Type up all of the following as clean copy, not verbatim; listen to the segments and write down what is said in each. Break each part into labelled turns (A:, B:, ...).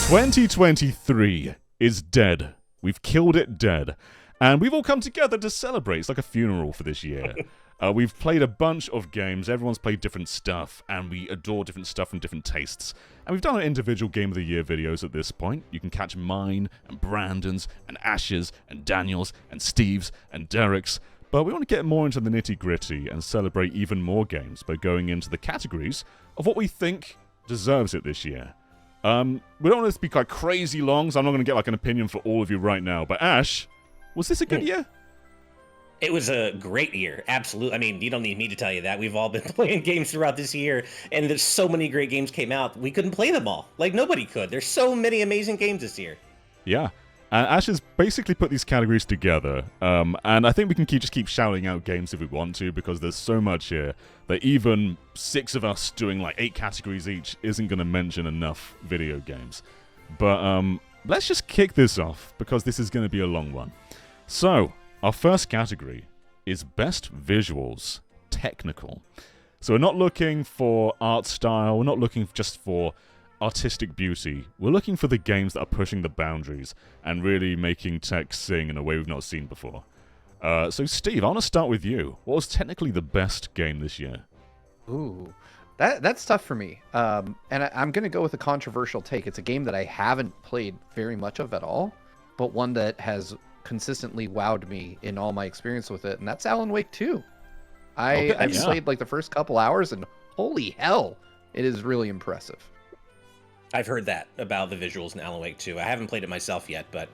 A: 2023 is dead. We've killed it dead. And we've all come together to celebrate. It's like a funeral for this year. We've played a bunch of games. Everyone's played different stuff. And we adore different stuff and different tastes. And we've done our individual Game of the Year videos at this point. You can catch mine, and Brandon's, and Ash's, and Daniel's, and Steve's, and Derek's. But we want to get more into the nitty-gritty and celebrate even more games by going into the categories of what we think deserves it this year. We don't want this to be like crazy long, so I'm not going to get like an opinion for all of you right now. But Ash, was this a good year?
B: It was a great year, absolutely. I mean, you don't need me to tell you that. We've all been playing games throughout this year, and there's so many great games came out. We couldn't play them all. Like, nobody could. There's so many amazing games this year.
A: Yeah. Ash has basically put these categories together, and I think we can just keep shouting out games if we want to, because there's so much here that even 6 of us doing like 8 categories each isn't going to mention enough video games. But let's just kick this off, because this is going to be a long one. So, our first category is Best Visuals Technical. So we're not looking for art style, we're not looking just for artistic beauty. We're looking for the games that are pushing the boundaries and really making tech sing in a way we've not seen before. So Steve, I want to start with you. What was technically the best game this year?
C: Ooh, that's tough for me. And I'm going to go with a controversial take. It's a game that I haven't played very much of at all, but one that has consistently wowed me in all my experience with it, and that's Alan Wake 2. I've played like the first couple hours, and holy hell, it is really impressive.
B: I've heard that about the visuals in Alan Wake 2. I haven't played it myself yet, but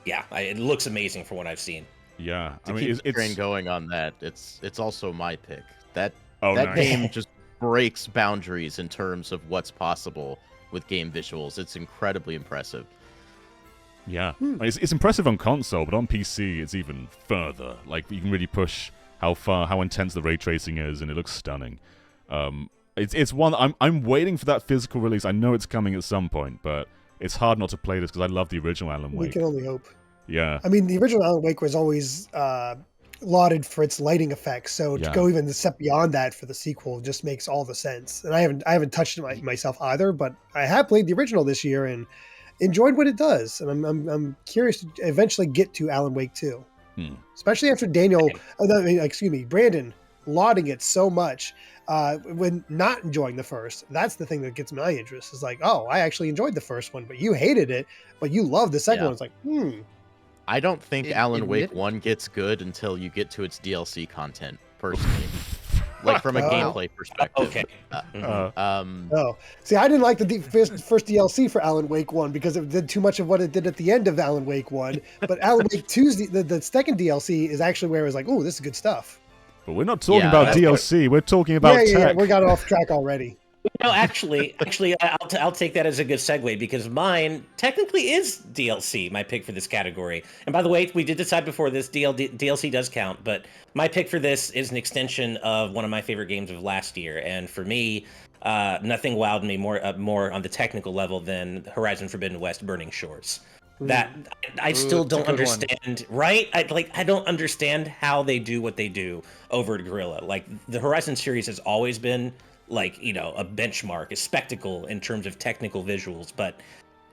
B: yeah, it looks amazing from what I've seen.
A: Yeah,
D: I mean, it's train going on that. It's also my pick. That
A: nice.
D: Game just breaks boundaries in terms of what's possible with game visuals. It's incredibly impressive.
A: Yeah, it's impressive on console, but on PC it's even further. Like, you can really push how intense the ray tracing is, and it looks stunning. It's one I'm waiting for that physical release. I know it's coming at some point, but it's hard not to play this because I love the original Alan Wake.
E: We can only hope.
A: Yeah.
E: I mean, the original Alan Wake was always lauded for its lighting effects, so to go even a step beyond that for the sequel just makes all the sense. And I haven't touched it myself either, but I have played the original this year and enjoyed what it does. And I'm curious to eventually get to Alan Wake 2, especially after Brandon lauding it so much. When not enjoying the first, that's the thing that gets my interest. Is like, oh, I actually enjoyed the first one, but you hated it, but you loved the second one. It's like,
D: I don't think Alan Wake 1 gets good until you get to its DLC content, personally. Like, from a gameplay perspective.
B: Okay.
E: See, I didn't like the first DLC for Alan Wake 1 because it did too much of what it did at the end of Alan Wake 1. But Alan Wake 2's, the second DLC is actually where it was like, oh, this is good stuff.
A: But we're not talking about DLC. We're talking about tech.
E: Yeah, we got off track already.
B: No, actually, I'll take that as a good segue, because mine technically is DLC, my pick for this category. And by the way, we did decide before this, DLC does count, but my pick for this is an extension of one of my favorite games of last year. And for me, nothing wowed me more on the technical level than Horizon Forbidden West Burning Shores. That I still don't understand, right? I don't understand how they do what they do over at Guerrilla. Like, the Horizon series has always been like, a benchmark, a spectacle in terms of technical visuals, but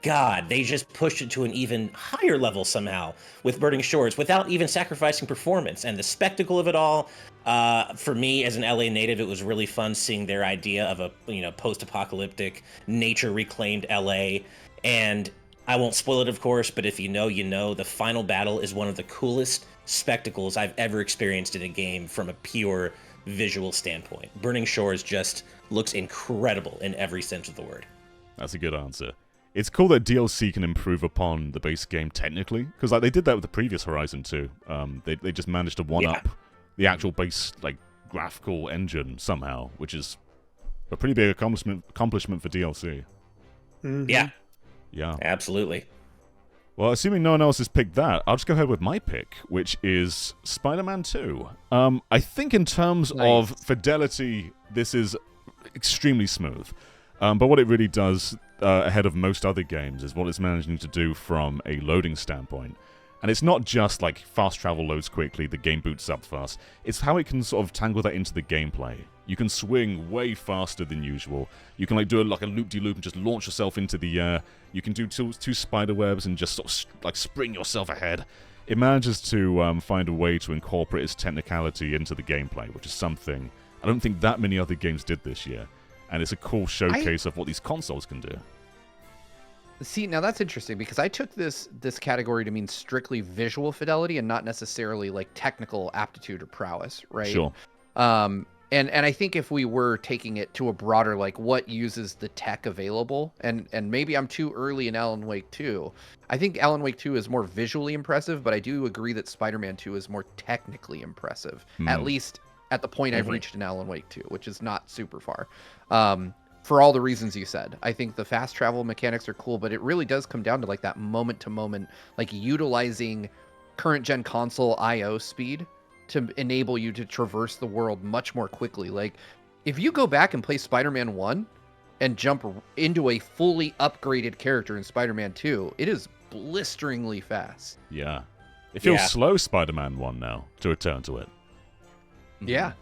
B: God, they just pushed it to an even higher level somehow with Burning Shores without even sacrificing performance. And the spectacle of it all, for me as an LA native, it was really fun seeing their idea of a post-apocalyptic, nature-reclaimed LA. And I won't spoil it, of course, but if you know, you know. The final battle is one of the coolest spectacles I've ever experienced in a game from a pure visual standpoint. Burning Shores just looks incredible in every sense of the word.
A: That's a good answer. It's cool that DLC can improve upon the base game technically, because like they did that with the previous Horizon 2. They just managed to one-up the actual base graphical engine somehow, which is a pretty big accomplishment for DLC.
E: Mm-hmm.
A: Yeah,
B: absolutely.
A: Well, assuming no one else has picked that, I'll just go ahead with my pick, which is Spider-Man 2. I think in terms of fidelity, this is extremely smooth. But what it really does ahead of most other games is what it's managing to do from a loading standpoint. And it's not just like fast travel loads quickly, the game boots up fast. It's how it can sort of tangle that into the gameplay. You can swing way faster than usual. You can like do like a loop-de-loop and just launch yourself into the air. You can do two spider webs and just sort of like spring yourself ahead. It manages to find a way to incorporate its technicality into the gameplay, which is something I don't think that many other games did this year. And it's a cool showcase of what these consoles can do.
C: See, now that's interesting because I took this category to mean strictly visual fidelity and not necessarily like technical aptitude or prowess, right?
A: Sure.
C: And I think if we were taking it to a broader, like what uses the tech available, and maybe I'm too early in Alan Wake 2. I think Alan Wake 2 is more visually impressive, but I do agree that Spider-Man 2 is more technically impressive, at least at the point I've reached in Alan Wake 2, which is not super far. For all the reasons you said. I think the fast travel mechanics are cool, but it really does come down to like that moment to moment, like utilizing current gen console IO speed to enable you to traverse the world much more quickly. Like if you go back and play Spider-Man 1 and jump into a fully upgraded character in Spider-Man 2, it is blisteringly fast.
A: Yeah. It feels slow, Spider-Man 1 now, to return to it.
C: Yeah.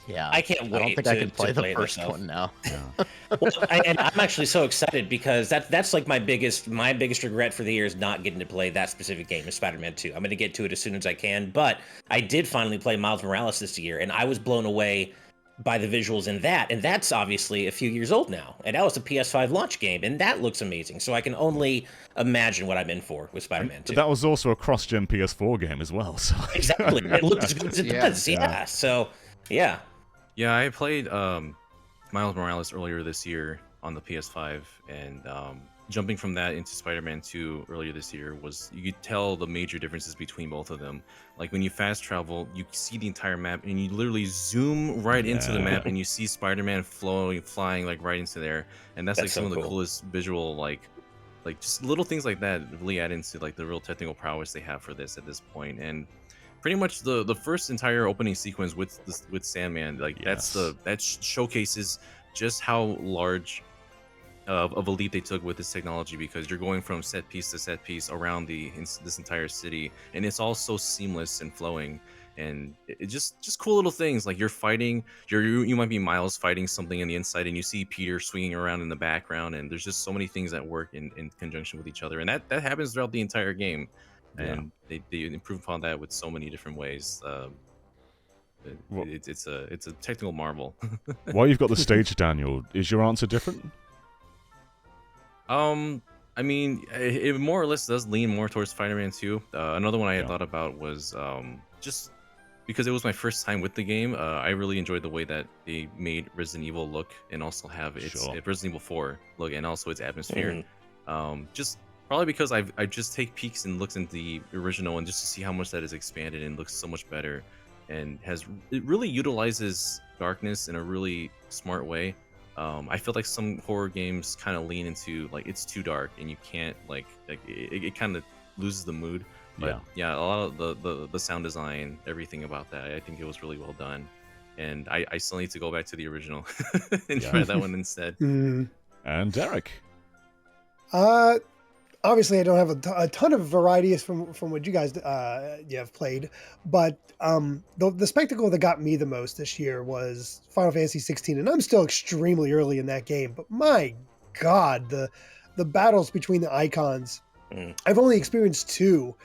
D: Yeah,
B: I can't wait.
D: I don't think I can play the first
B: myself.
D: one now.
A: Yeah.
B: Well, and I'm actually so excited because that's like my biggest regret for the year is not getting to play that specific game, is Spider-Man 2. I'm going to get to it as soon as I can, but I did finally play Miles Morales this year, and I was blown away by the visuals in that, and that's obviously a few years old now, and that was a PS5 launch game, and that looks amazing. So I can only imagine what I'm in for with Spider-Man 2.
A: But that was also a cross-gen PS4 game as well. So
B: Exactly, it looks as good as it does. Yeah. So yeah.
F: Yeah, I played Miles Morales earlier this year on the PS5, and jumping from that into Spider-Man 2 earlier this year was, you could tell the major differences between both of them. Like when you fast travel, you see the entire map, and you literally zoom right into the map, and you see Spider-Man flying like right into there, and that's like some of the coolest visual like just little things like that really add into like the real technical prowess they have for this at this point. And pretty much the first entire opening sequence with Sandman, like that showcases just how large of a leap they took with this technology, because you're going from set piece to set piece around this entire city, and it's all so seamless and flowing, and it just cool little things. Like you're fighting, you might be Miles fighting something in the inside, and you see Peter swinging around in the background, and there's just so many things that work in conjunction with each other, and that happens throughout the entire game. And they improve upon that with so many different ways. It's a technical marvel.
A: While you've got the stage, Daniel, is your answer different?
F: I mean, it more or less does lean more towards Spider-Man 2. Another one I had thought about was just because it was my first time with the game. I really enjoyed the way that they made Resident Evil look, and also have its Resident Evil 4 look, and also its atmosphere. Just probably because I just take peeks and looks into the original, and just to see how much that is expanded and looks so much better, and it really utilizes darkness in a really smart way. I feel like some horror games kind of lean into like it's too dark and you can't like it kind of loses the mood. But yeah, a lot of the sound design, everything about that, I think it was really well done. And I still need to go back to the original and try that one instead.
A: And Derek.
E: Obviously, I don't have a ton of varieties from what you guys have played, but the spectacle that got me the most this year was Final Fantasy 16, and I'm still extremely early in that game. But my God, the battles between the icons, I've only experienced 2,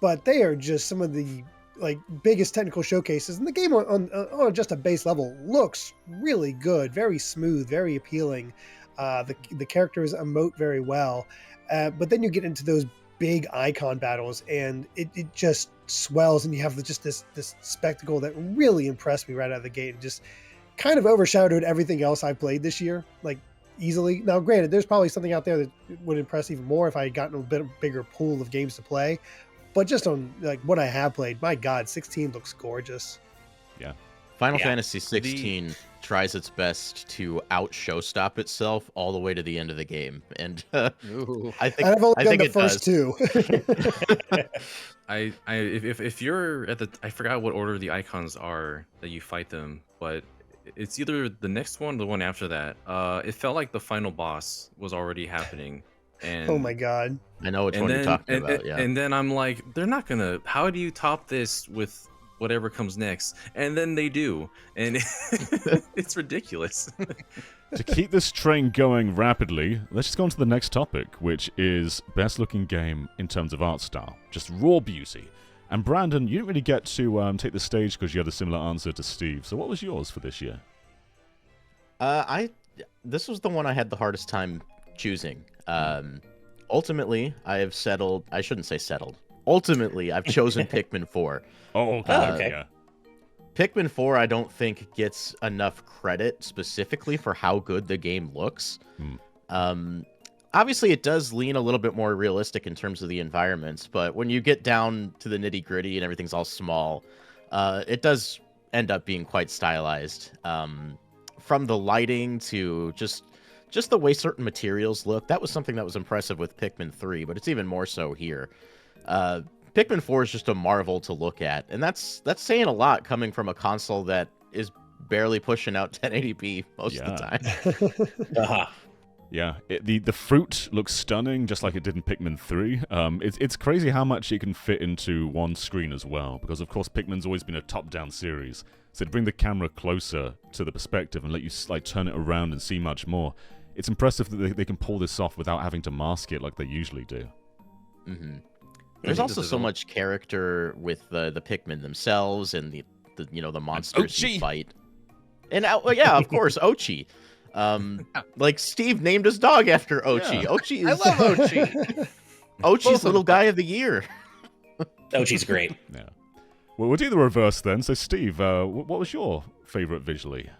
E: but they are just some of the like biggest technical showcases. And the game on just a base level looks really good, very smooth, very appealing. The characters emote very well. But then you get into those big icon battles, and it just swells, and you have just this spectacle that really impressed me right out of the gate, and just kind of overshadowed everything else I played this year, like easily. Now, granted, there's probably something out there that would impress even more if I had gotten a bit bigger pool of games to play. But just on like what I have played, my God, 16 looks gorgeous.
A: Yeah.
D: Final Fantasy 16 tries its best to out-showstop itself all the way to the end of the game, and I think
E: I've only done the first
D: does.
E: 2.
F: If you're at I forgot what order the icons are that you fight them, but it's either the next one or the one after that. It felt like the final boss was already happening. And
E: oh my God.
D: I know which one you're talking about, yeah.
F: And then I'm like, they're not gonna, how do you top this with whatever comes next, and then they do, and it's ridiculous.
A: To keep this train going rapidly, let's just go on to the next topic, which is best looking game in terms of art style. Just raw beauty. And Brandon, you didn't really get to take the stage because you had a similar answer to Steve. So what was yours for this year?
D: This was the one I had the hardest time choosing. Ultimately, I have settled. I shouldn't say settled. Ultimately, I've chosen Pikmin 4.
A: Oh, okay. Yeah.
D: Pikmin 4, I don't think gets enough credit specifically for how good the game looks. Obviously, it does lean a little bit more realistic in terms of the environments, but when you get down to the nitty-gritty and everything's all small, it does end up being quite stylized. From the lighting to just the way certain materials look, that was something that was impressive with Pikmin 3, but it's even more so here. Pikmin 4 is just a marvel to look at, and that's saying a lot coming from a console that is barely pushing out 1080p most of the time.
A: Yeah, the fruit looks stunning, just like it did in Pikmin 3. It's crazy how much it can fit into one screen as well, because of course Pikmin's always been a top-down series, so to bring the camera closer to the perspective and let you like turn it around and see much more, it's impressive that they can pull this off without having to mask it like they usually do.
D: There's also so much character with the Pikmin themselves and the monsters you fight. And yeah, of course, Ochi. Like Steve named his dog after Ochi.
A: Yeah.
D: Ochi is
C: I love Ochi.
D: Ochi's little guy of the year.
B: Ochi's great.
A: Yeah. Well, we'll do the reverse then. So, Steve, what was your favorite visually?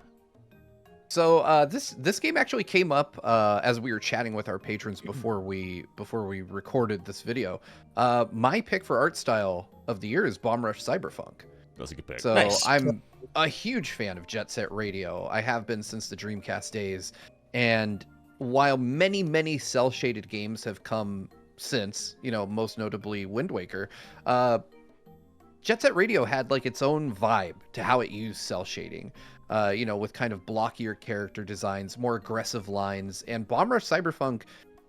C: So this game actually came up as we were chatting with our patrons before we recorded this video. My pick for art style of the year is Bomb Rush Cyberpunk.
A: That's a good pick.
C: So
B: Nice.
C: I'm a huge fan of Jet Set Radio. I have been since the Dreamcast days. And while many cell shaded games have come since, most notably Wind Waker, Jet Set Radio had like its own vibe to how it used cell shading. With kind of blockier character designs, more aggressive lines, and Bomb Rush Cyberpunk,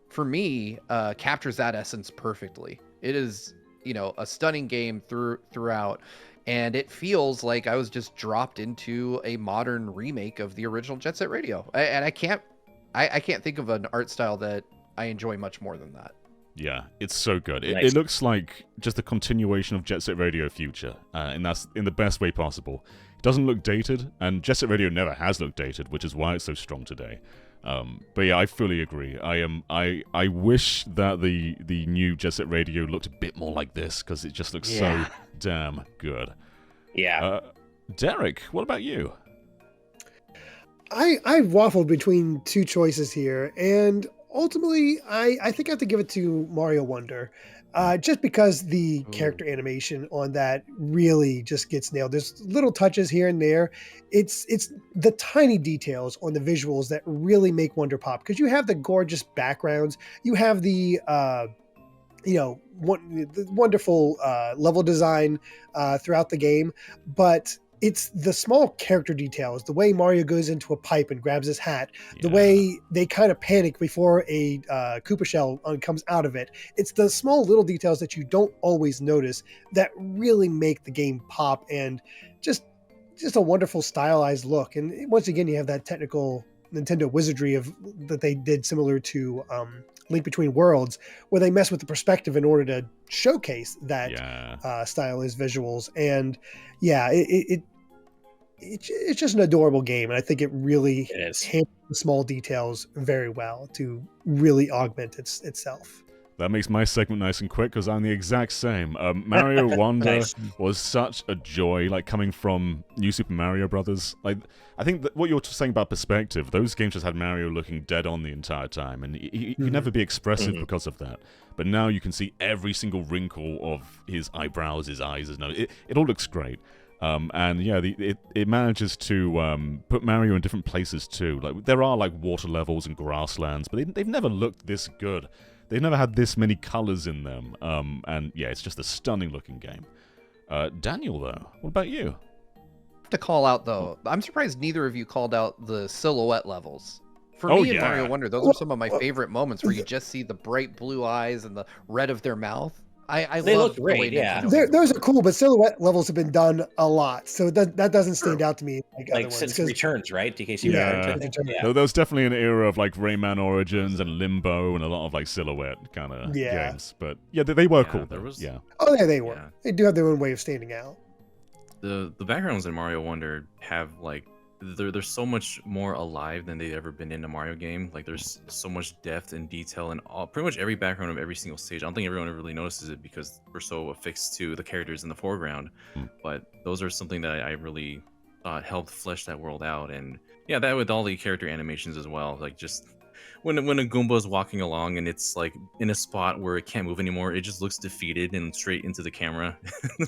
C: for me, captures that essence perfectly. It is, a stunning game throughout, and it feels like I was just dropped into a modern remake of the original Jet Set Radio. And I can't think of an art style that I enjoy much more than that.
A: Yeah, it's so good.
B: Nice.
A: It looks like just a continuation of Jet Set Radio Future, and that's in the best way possible. It doesn't look dated, and Jet Set Radio never has looked dated, which is why it's so strong today. But yeah, I fully agree. I wish that the new Jet Set Radio looked a bit more like this, because it just looks so damn good.
B: Yeah.
A: Derek, what about you?
E: I waffled between two choices here, and ultimately, I think I have to give it to Mario Wonder, just because the character animation on that really just gets nailed. There's little touches here and there. It's the tiny details on the visuals that really make Wonder pop, because you have the gorgeous backgrounds, you have the the wonderful level design throughout the game, but it's the small character details, the way Mario goes into a pipe and grabs his hat, the way they kind of panic before a Koopa shell comes out of it. It's the small little details that you don't always notice that really make the game pop, and just a wonderful stylized look. And once again, you have that technical Nintendo wizardry that they did similar to Link Between Worlds, where they mess with the perspective in order to showcase that stylized visuals. And yeah, it's just an adorable game, and I think it really handles the small details very well to really augment itself.
A: That makes my segment nice and quick, because I'm the exact same. Mario Wonder was such a joy, like coming from New Super Mario Brothers. Like, I think that what you're saying about perspective, those games just had Mario looking dead on the entire time, and he could never be expressive because of that. But now you can see every single wrinkle of his eyebrows, his eyes, his nose. It all looks great. And yeah, it manages to put Mario in different places too. Like, there are like water levels and grasslands, but they've never looked this good. They've never had this many colors in them. And yeah, it's just a stunning looking game. Daniel, though, what about you?
C: To call out though, I'm surprised neither of you called out the silhouette levels. For
A: Oh,
C: me in
A: yeah.
C: Mario Wonder, those are some of my favorite moments where you just see the bright blue eyes and the red of their mouth.
B: They
C: love
B: look great,
C: the way
B: yeah.
C: Nintendo
E: Those are cool, but silhouette levels have been done a lot, so that doesn't stand out to me like other
B: Like
E: ones.
B: since
E: 'cause-
B: Returns, right? DKC
A: Yeah.
B: Returns, I
E: Returns.
B: think. Yeah.
A: There was definitely an era of like Rayman Origins and Limbo and a lot of like silhouette kind of
E: Yeah.
A: games. But yeah, they were
F: Yeah,
A: cool.
F: there
A: Though.
F: was-
A: Yeah.
E: Oh yeah, they were.
F: Yeah.
E: They do have their own way of standing out.
F: The backgrounds in Mario Wonder have like they're so much more alive than they've ever been in a Mario game. Like there's so much depth and detail in pretty much every background of every single stage. I don't think everyone really notices it because we're so affixed to the characters in the foreground. But those are something that I really thought helped flesh that world out. And yeah, that with all the character animations as well. Like just when a Goomba is walking along and it's like in a spot where it can't move anymore, it just looks defeated and straight into the camera.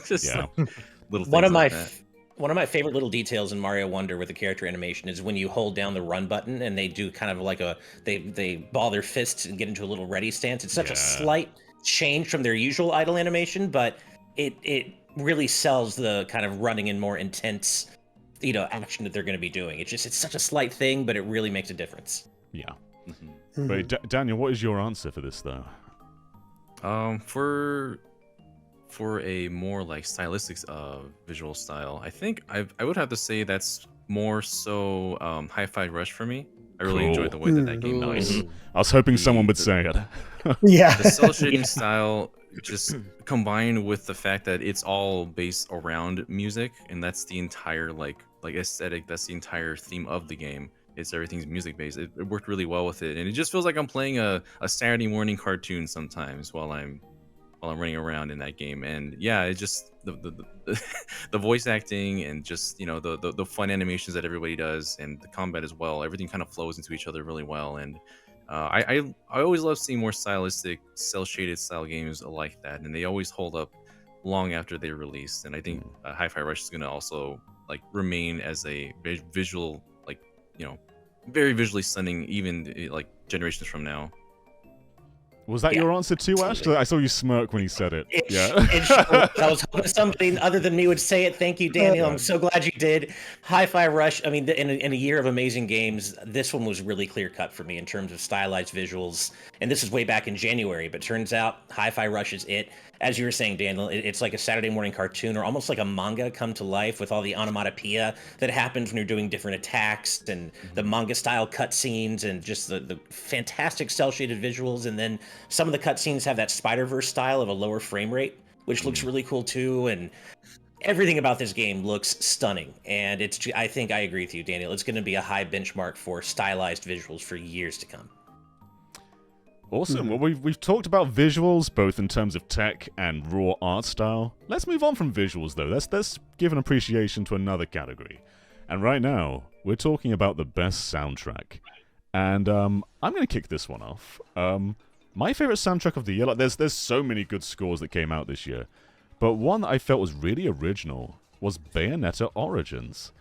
F: Just
A: Yeah.
F: like, little
B: One
F: things
B: of my
F: like that.
B: one of my favorite little details in Mario Wonder with the character animation is when you hold down the run button and they do kind of like they ball their fists and get into a little ready stance. It's such a
A: Yeah.
B: slight change from their usual idle animation, but it really sells the kind of running and more intense, action that they're going to be doing. It's such a slight thing, but it really makes a difference.
A: Yeah.
F: Mhm.
A: But Daniel, what is your answer for this though?
F: For a more like stylistic visual style, I think I would have to say that's more so Hi-Fi Rush for me. I really
A: Cool.
F: enjoyed the way that game
A: Nice.
F: moved.
A: I was hoping someone would say it.
E: Yeah.
F: The cell shading style just combined with the fact that it's all based around music, and that's the entire like aesthetic, that's the entire theme of the game. It's everything's music based. It worked really well with it, and it just feels like I'm playing a Saturday morning cartoon sometimes while I'm running around in that game. And yeah, it just the voice acting and just the fun animations that everybody does and the combat as well. Everything kind of flows into each other really well. And I always love seeing more stylistic, cell shaded style games like that, and they always hold up long after they're released. And I think Hi-Fi Rush is going to also like remain as a visual very visually stunning even like generations from now.
A: Was that
B: Yeah,
A: your answer too, Ash? 'Cause I saw you smirk when you said it.
B: It
A: Yeah.
B: shows. I was hoping somebody other than me would say it. Thank you, Daniel. I'm so glad you did. Hi-Fi Rush. I mean, in a year of amazing games, this one was really clear cut for me in terms of stylized visuals. And this is way back in January, but turns out Hi-Fi Rush is it. As you were saying, Daniel, it's like a Saturday morning cartoon or almost like a manga come to life with all the onomatopoeia that happens when you're doing different attacks and the manga style cutscenes and just the fantastic cell shaded visuals. And then some of the cutscenes have that Spider-Verse style of a lower frame rate, which looks really cool too. And everything about this game looks stunning. And I think I agree with you, Daniel. It's going to be a high benchmark for stylized visuals for years to come.
A: Awesome. Well, we've talked about visuals, both in terms of tech and raw art style. Let's move on from visuals, though. Let's give an appreciation to another category. And right now, we're talking about the best soundtrack. And I'm going to kick this one off. My favorite soundtrack of the year, like there's so many good scores that came out this year, but one that I felt was really original was Bayonetta Origins.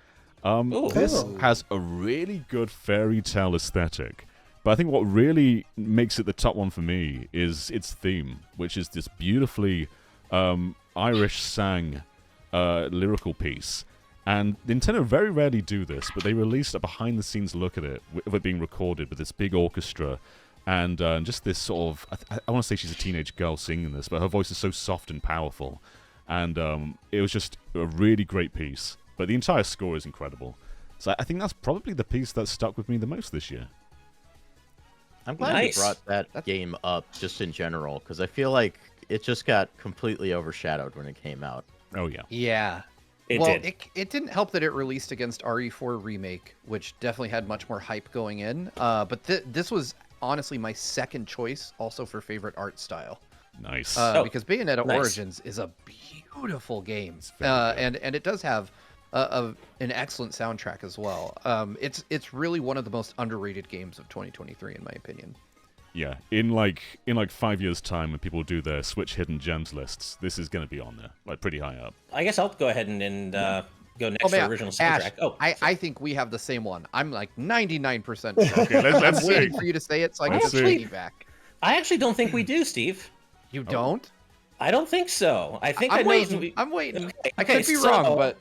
A: This has a really good fairy tale aesthetic. But I think what really makes it the top one for me is its theme, which is this beautifully Irish sang lyrical piece. And Nintendo very rarely do this, but they released a behind-the-scenes look at it, with it being recorded with this big orchestra, and just this sort of... I want to say she's a teenage girl singing this, but her voice is so soft and powerful. And it was just a really great piece. But the entire score is incredible. So I think that's probably the piece that stuck with me the most this year.
D: I'm glad
B: Nice.
D: you brought that game up just in general, because I feel like it just got completely overshadowed when it came out.
A: Oh, yeah.
C: Yeah.
B: It
C: well,
B: did.
C: it didn't help that it released against RE4 Remake, which definitely had much more hype going in. But this was honestly my second choice also for favorite art style.
A: Nice.
C: Because Bayonetta
B: nice.
C: Origins is a beautiful game.
A: very good.
C: And it does have an excellent soundtrack as well. It's really one of the most underrated games of 2023 in my opinion.
A: Yeah, in like 5 years' time, when people do their Switch hidden gems lists, this is going to be on there, like pretty high up.
B: I guess I'll go ahead and go next for original soundtrack.
C: Ash, I think we have the same one. I'm like 99% sure.
A: Okay, let's
C: I'm waiting
A: see.
C: for you to say it so I can
A: Let's
C: just
A: see.
C: piggyback.
B: I actually don't think we do, Steve.
C: You don't?
B: I don't think so. I think
C: I'm
B: I know.
C: waiting. I'm waiting.
B: Okay,
C: I could be
B: so-
C: wrong, but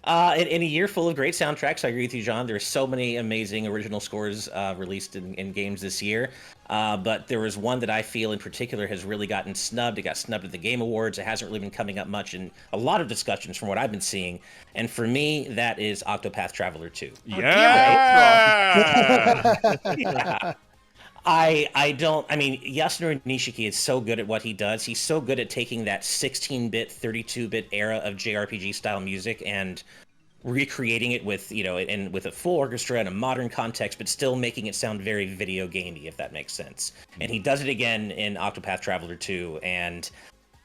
B: In a year full of great soundtracks, I agree with you, John. There's so many amazing original scores released in games this year. But there was one that I feel in particular has really gotten snubbed. It got snubbed at the Game Awards. It hasn't really been coming up much in a lot of discussions from what I've been seeing. And for me, that is Octopath Traveler 2.
A: Yeah!
B: Yeah. I mean, Yasunori Nishiki is so good at what he does. He's so good at taking that 16-bit, 32-bit era of JRPG style music and recreating it with, and with a full orchestra and a modern context, but still making it sound very video gamey, if that makes sense. And he does it again in Octopath Traveler 2. And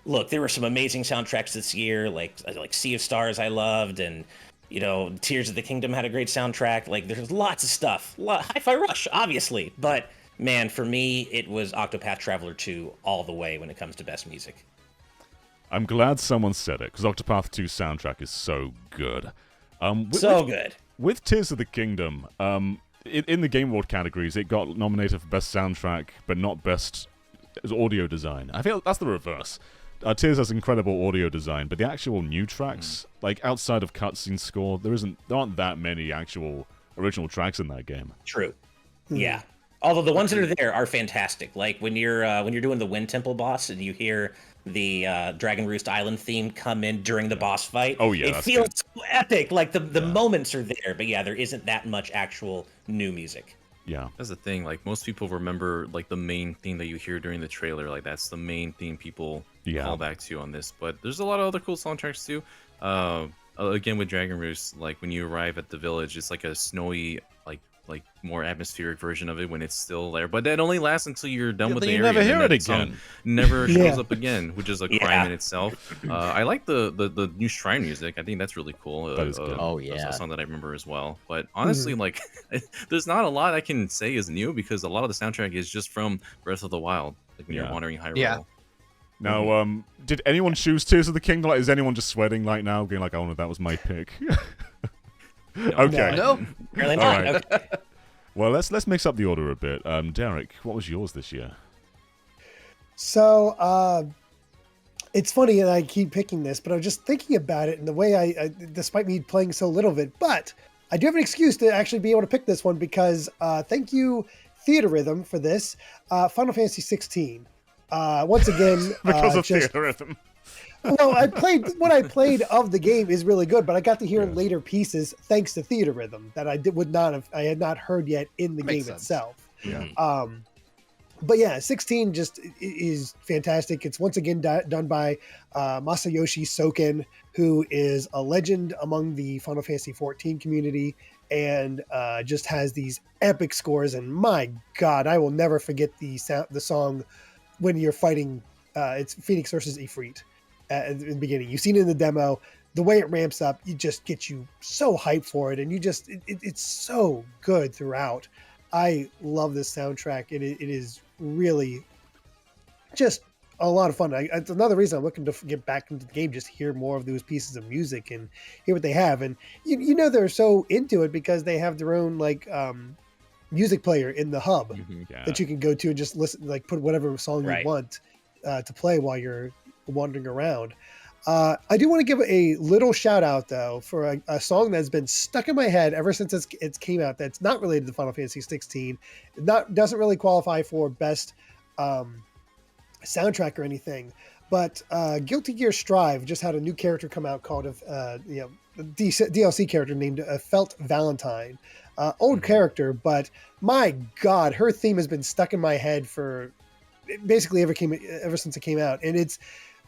B: look, there were some amazing soundtracks this year, like Sea of Stars I loved, and Tears of the Kingdom had a great soundtrack. Like, there's lots of stuff. Hi-Fi Rush, obviously, but man, for me, it was Octopath Traveler 2 all the way when it comes to best music.
A: I'm glad someone said it, because Octopath 2 soundtrack is so good.
B: Good.
A: With Tears of the Kingdom, in the Game Award categories, it got nominated for Best Soundtrack, but not Best Audio Design. I feel that's the reverse. Tears has incredible audio design, but the actual new tracks, like outside of cutscene score, there aren't that many actual original tracks in that game.
B: True. Yeah. Although the ones that are there are fantastic. Like when you're doing the Wind Temple boss and you hear the Dragon Roost Island theme come in during the boss fight.
A: Oh yeah,
B: it feels so epic. Like the moments are there, but yeah, there isn't that much actual new music.
A: Yeah,
F: that's the thing. Like most people remember like the main theme that you hear during the trailer. Like that's the main theme people call back to on this. But there's a lot of other cool soundtracks too. Again with Dragon Roost, like when you arrive at the village, it's like a snowy like more atmospheric version of it when it's still there, but that only lasts until you're done with the area.
A: You never hear it
F: again. Never shows up again, which is a crime in itself. I like the new shrine music. I think that's really cool.
A: That is good.
D: Oh yeah,
F: that's a song that I remember as well. But honestly, like, there's not a lot I can say is new because a lot of the soundtrack is just from Breath of the Wild. Like when you're wandering Hyrule.
C: Yeah.
A: Now, did anyone choose Tears of the Kingdom? Like, is anyone just sweating right now, going like, "Oh no, that was my pick"? Okay.
C: No.
B: Really
A: All
B: not.
A: right.
B: Okay.
A: Well, let's mix up the order a bit. Derek, what was yours this year?
E: So, it's funny, and I keep picking this, but I'm just thinking about it and the way I despite me playing so little of it, but I do have an excuse to actually be able to pick this one because thank you, Theater Rhythm, for this. Final Fantasy 16. Once again,
A: because of Theater Rhythm.
E: Well, what I played of the game is really good, but I got to hear later pieces thanks to Theater Rhythm that I had not heard yet in the game itself.
A: Yeah.
E: But yeah, 16 just is fantastic. It's once again done by Masayoshi Soken, who is a legend among the Final Fantasy 14 community, and just has these epic scores. And my God, I will never forget the song when you're fighting. It's Phoenix versus Ifrit. At the beginning, you've seen it in the demo. The way it ramps up, it just gets you so hyped for it, and it's so good throughout. I love this soundtrack. It is really just a lot of fun. It's another reason I'm looking to get back into the game, just hear more of those pieces of music and hear what they have. And they're so into it because they have their own music player in the hub that you can go to and just listen, like put whatever song you want to play while you're wandering around. I do want to give a little shout out though for a song that's been stuck in my head ever since it's came out. That's not related to Final Fantasy 16. Doesn't really qualify for best soundtrack or anything. But Guilty Gear Strive just had a new character come out called DLC character named Felt Valentine. Old character, but my God, her theme has been stuck in my head for basically ever since it came out, and it's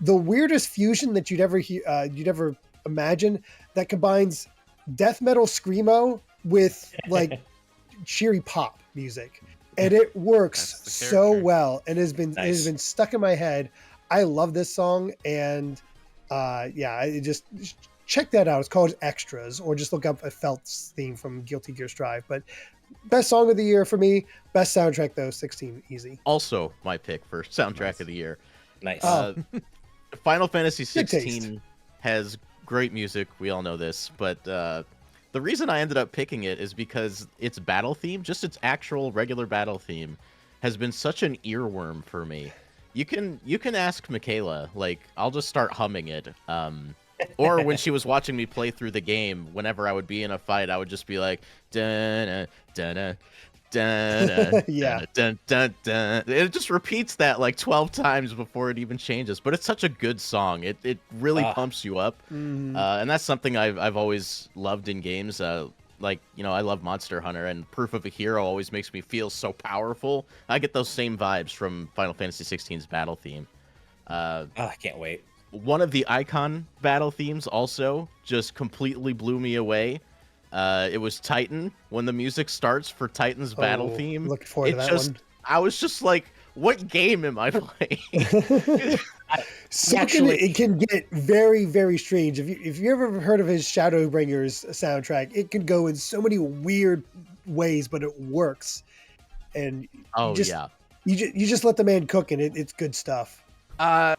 E: the weirdest fusion that you'd ever imagine that combines death metal screamo with like cheery pop music, and it works so well, and it has been stuck in my head. I love this song, and just check that out. It's called Extras, or just look up a Felt's theme from Guilty Gear Strive. But best song of the year for me, best soundtrack though, 16 easy.
D: Also my pick for soundtrack of the year.
B: Nice.
D: Final Fantasy 16 has great music. We all know this, but the reason I ended up picking it is because its battle theme, just its actual regular battle theme, has been such an earworm for me. You can ask Michaela, like I'll just start humming it Or when she was watching me play through the game, whenever I would be in a fight, I would just be like, dun dun dun dun
E: Yeah.
D: dun dun dun. It just repeats that like 12 times before it even changes. But it's such a good song. It really pumps you up, and that's something I've always loved in games. Like, you know, I love Monster Hunter, and Proof of a Hero always makes me feel so powerful. I get those same vibes from Final Fantasy XVI's battle theme.
B: I can't wait.
D: One of the Icon battle themes also just completely blew me away. It was Titan. When the music starts for Titan's battle theme,
E: looking forward to that one.
D: I was just like, what game am I playing?
E: It can get very, very strange. If you ever heard of his Shadowbringers soundtrack, it can go in so many weird ways, but it works. And you just let the man cook, and it's good stuff.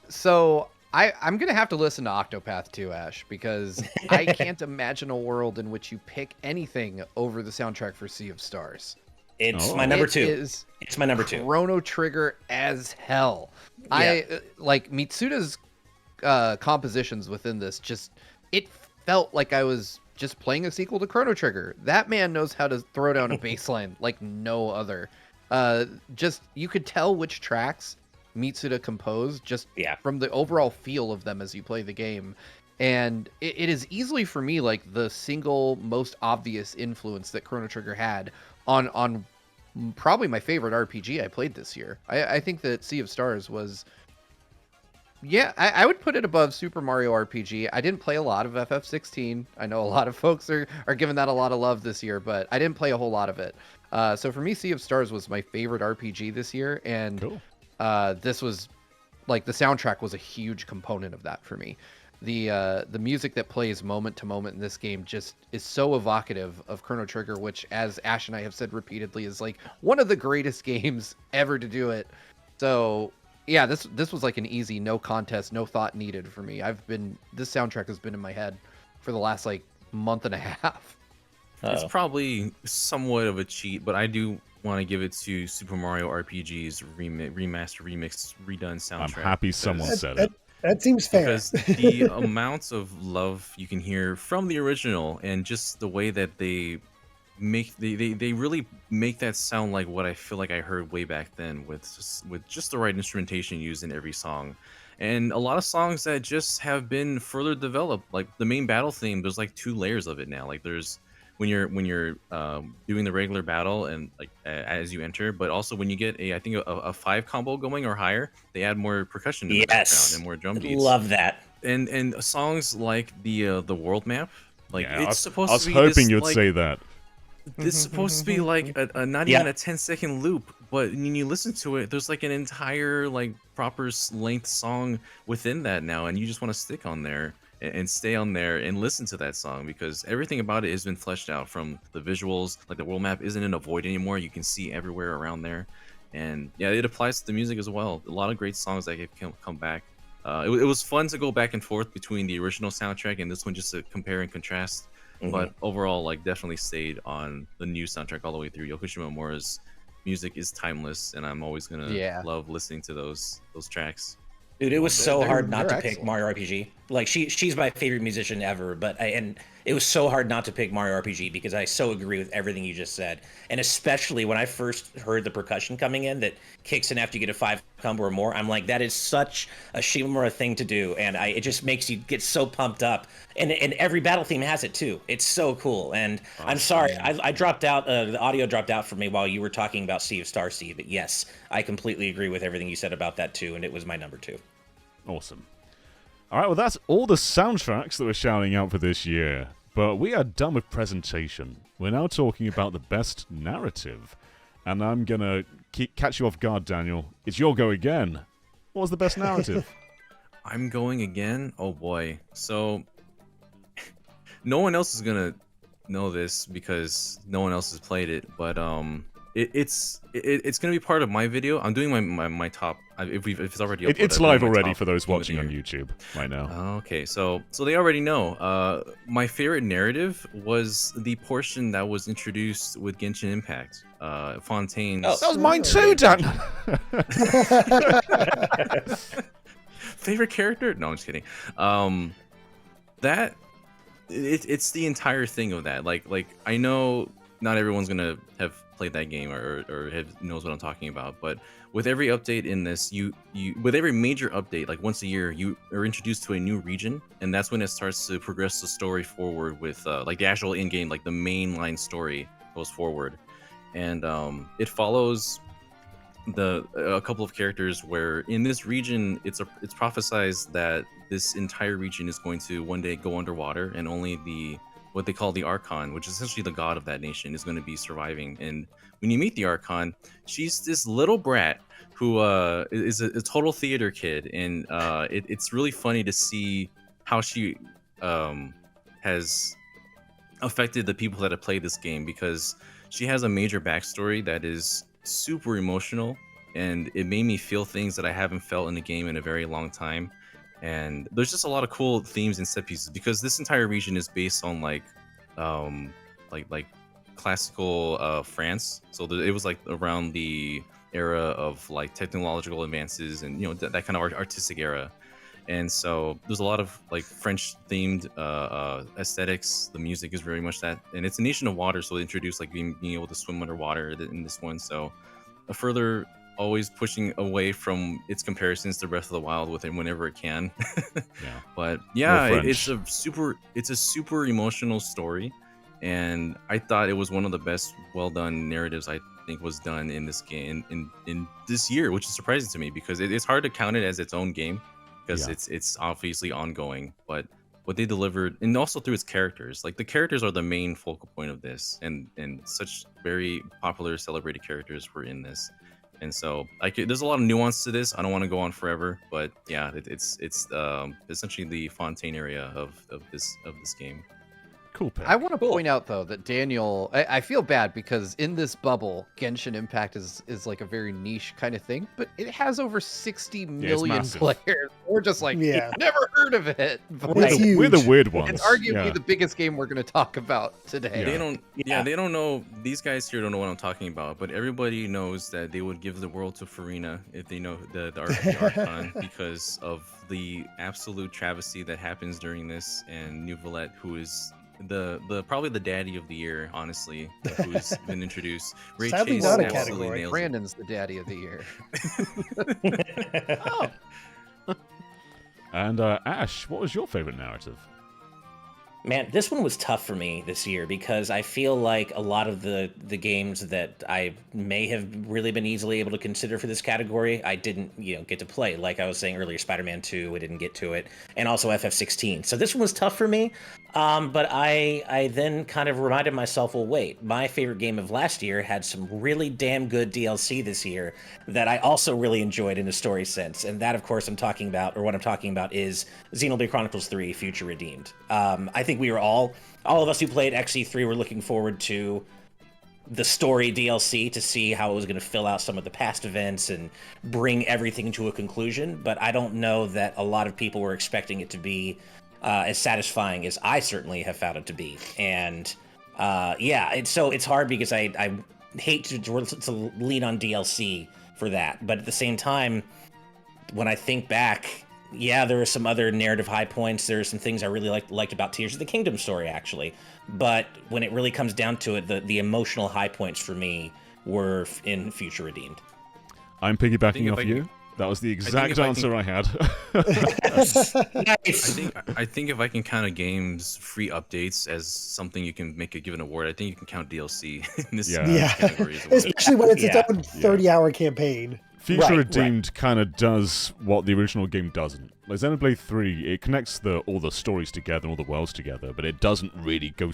C: So I'm gonna have to listen to Octopath too, Ash, because I can't imagine a world in which you pick anything over the soundtrack for Sea of Stars.
B: It's my number 2.
C: It's
B: my number 2.
C: Chrono Trigger as hell. Yeah. I like Mitsuda's compositions within this. It felt like I was just playing a sequel to Chrono Trigger. That man knows how to throw down a bass line like no other. You could tell which tracks Mitsuda composed just from the overall feel of them as you play the game. And it is easily for me like the single most obvious influence that Chrono Trigger had on probably my favorite RPG I played this year. I think that Sea of Stars was, I would put it above Super Mario RPG. I didn't play a lot of FF16. I know a lot of folks are giving that a lot of love this year, but I didn't play a whole lot of it. So for me, Sea of Stars was my favorite RPG this year, and this was like the soundtrack was a huge component of that for me. The music that plays moment to moment in this game just is so evocative of Chrono Trigger, which, as Ash and I have said repeatedly, is like one of the greatest games ever to do it. So yeah, this was like an easy, no contest, no thought needed for me. This soundtrack has been in my head for the last like month and a half.
F: It's probably somewhat of a cheat, but I do want to give it to Super Mario RPG's remaster, remix, redone soundtrack.
A: I'm happy someone said it.
E: That seems fair.
F: Because the amounts of love you can hear from the original, and just the way that they really make that sound like what I feel like I heard way back then, with just the right instrumentation used in every song. And a lot of songs that just have been further developed, like the main battle theme, there's like 2 layers of it now. Like there's when you're doing the regular battle and like as you enter, but also when you get a 5 combo going or higher, they add more percussion in the background and more drum beats.
B: Love that.
F: And songs like the world map, like it's supposed to be.
A: I was hoping you'd say that.
F: This is supposed to be like a not even a 10-second loop, but when you listen to it, there's like an entire like proper length song within that now, and you just want to stick on there and stay on there and listen to that song, because everything about it has been fleshed out, from the visuals. Like the world map isn't in a void anymore. You can see everywhere around there. And yeah, it applies to the music as well. A lot of great songs that have come back. It was fun to go back and forth between the original soundtrack and this one, just to compare and contrast. But overall, like, definitely stayed on the new soundtrack all the way through. Yoko Shimomura's music is timeless, and I'm always gonna love listening to those tracks.
B: Dude, it was so hard not to pick Mario RPG. Like she's my favorite musician ever, and it was so hard not to pick Mario RPG, because I so agree with everything you just said. And especially when I first heard the percussion coming in that kicks in after you get a 5 combo or more, I'm like, that is such a Shimomura thing to do, and it just makes you get so pumped up. And every battle theme has it too. It's so cool. And I'm sorry, I dropped out. The audio dropped out for me while you were talking about Sea of Stars, Steve. But yes, I completely agree with everything you said about that too, and it was my number 2.
A: Awesome. All right, well, that's all the soundtracks that we're shouting out for this year. But we are done with presentation. We're now talking about the best narrative. And I'm going to catch you off guard, Daniel. It's your go again. What was the best narrative?
F: I'm going again? Oh, boy. So, no one else is going to know this because no one else has played it. But it's going to be part of my video. I'm doing my top. If it's already uploaded,
A: it's live already for those watching on YouTube right now.
F: Okay, so they already know. My favorite narrative was the portion that was introduced with Genshin Impact. Fontaine's.
A: Oh, that was mine too, Dan.
F: Favorite character? No, I'm just kidding. that it's the entire thing of that. Like I know not everyone's gonna have played that game or knows what I'm talking about, but with every update in this, you with every major update, like once a year, you are introduced to a new region, and that's when it starts to progress the story forward with like the actual in-game, like the mainline story goes forward, and it follows a couple of characters where in this region it's prophesized that this entire region is going to one day go underwater, and only what they call the Archon, which is essentially the god of that nation, is going to be surviving. And when you meet the Archon, she's this little brat who is a total theater kid, and it's really funny to see how she has affected the people that have played this game, because she has a major backstory that is super emotional, and it made me feel things that I haven't felt in a game in a very long time. And there's just a lot of cool themes and set pieces, because this entire region is based on like classical France. So it was like around the era of like technological advances and that kind of artistic era. And so there's a lot of like French themed aesthetics. The music is very much that, and it's a nation of water, so they introduced like being able to swim underwater in this one. So a further always pushing away from its comparisons to Breath of the Wild with it whenever it can. But yeah, it's a super emotional story, and I thought it was one of the best well done narratives I think was done in this game in this year, which is surprising to me, because it's hard to count it as its own game, because it's obviously ongoing, but what they delivered, and also through its characters, like the characters are the main focal point of this, and such very popular celebrated characters were in this. And so there's a lot of nuance to this. I don't want to go on forever, but yeah, it's essentially the Fontaine area of this game.
A: Cool pick.
C: I want to point out though that Daniel, I feel bad because in this bubble, Genshin Impact is like a very niche kind of thing, but it has over 60 million players. We're just like, never heard of it.
A: We're the weird ones.
C: It's arguably the biggest game we're going to talk about today.
F: They don't know. These guys here don't know what I'm talking about, but everybody knows that they would give the world to Farina if they know the Archon, because of the absolute travesty that happens during this, and Neuvillette, who is the probably the daddy of the year, honestly, who's been introduced. Ray
E: Sadly
F: Chase
E: not a
F: absolutely
E: category.
F: nails
C: Brandon's the daddy of the year.
A: And Ash, what was your favorite narrative?
B: Man, this one was tough for me this year, because I feel like a lot of the games that I may have really been easily able to consider for this category, I didn't get to play. Like I was saying earlier, Spider-Man 2, I didn't get to it, and also FF16. So this one was tough for me, but I then kind of reminded myself, well, wait, my favorite game of last year had some really damn good DLC this year that I also really enjoyed in a story sense, and that, of course, what I'm talking about is Xenoblade Chronicles 3: Future Redeemed. I think we were all of us who played XE3 were looking forward to the story DLC to see how it was going to fill out some of the past events and bring everything to a conclusion. But I don't know that a lot of people were expecting it to be as satisfying as I certainly have found it to be. And it's hard, because I hate to lean on DLC for that. But at the same time, when I think back, there are some other narrative high points. There are some things I really liked about Tears of the Kingdom story, actually. But when it really comes down to it, the emotional high points for me were in Future Redeemed.
A: I'm piggybacking off you. That was the exact answer I had.
B: Nice.
F: I think if I can count a game's free updates as something you can make a given award, I think you can count DLC in this category as well.
E: Especially when it's its own 30-hour campaign.
A: Future Redeemed kind of does what the original game doesn't. Like Xenoblade 3, it connects all the stories together and all the worlds together, but it doesn't really go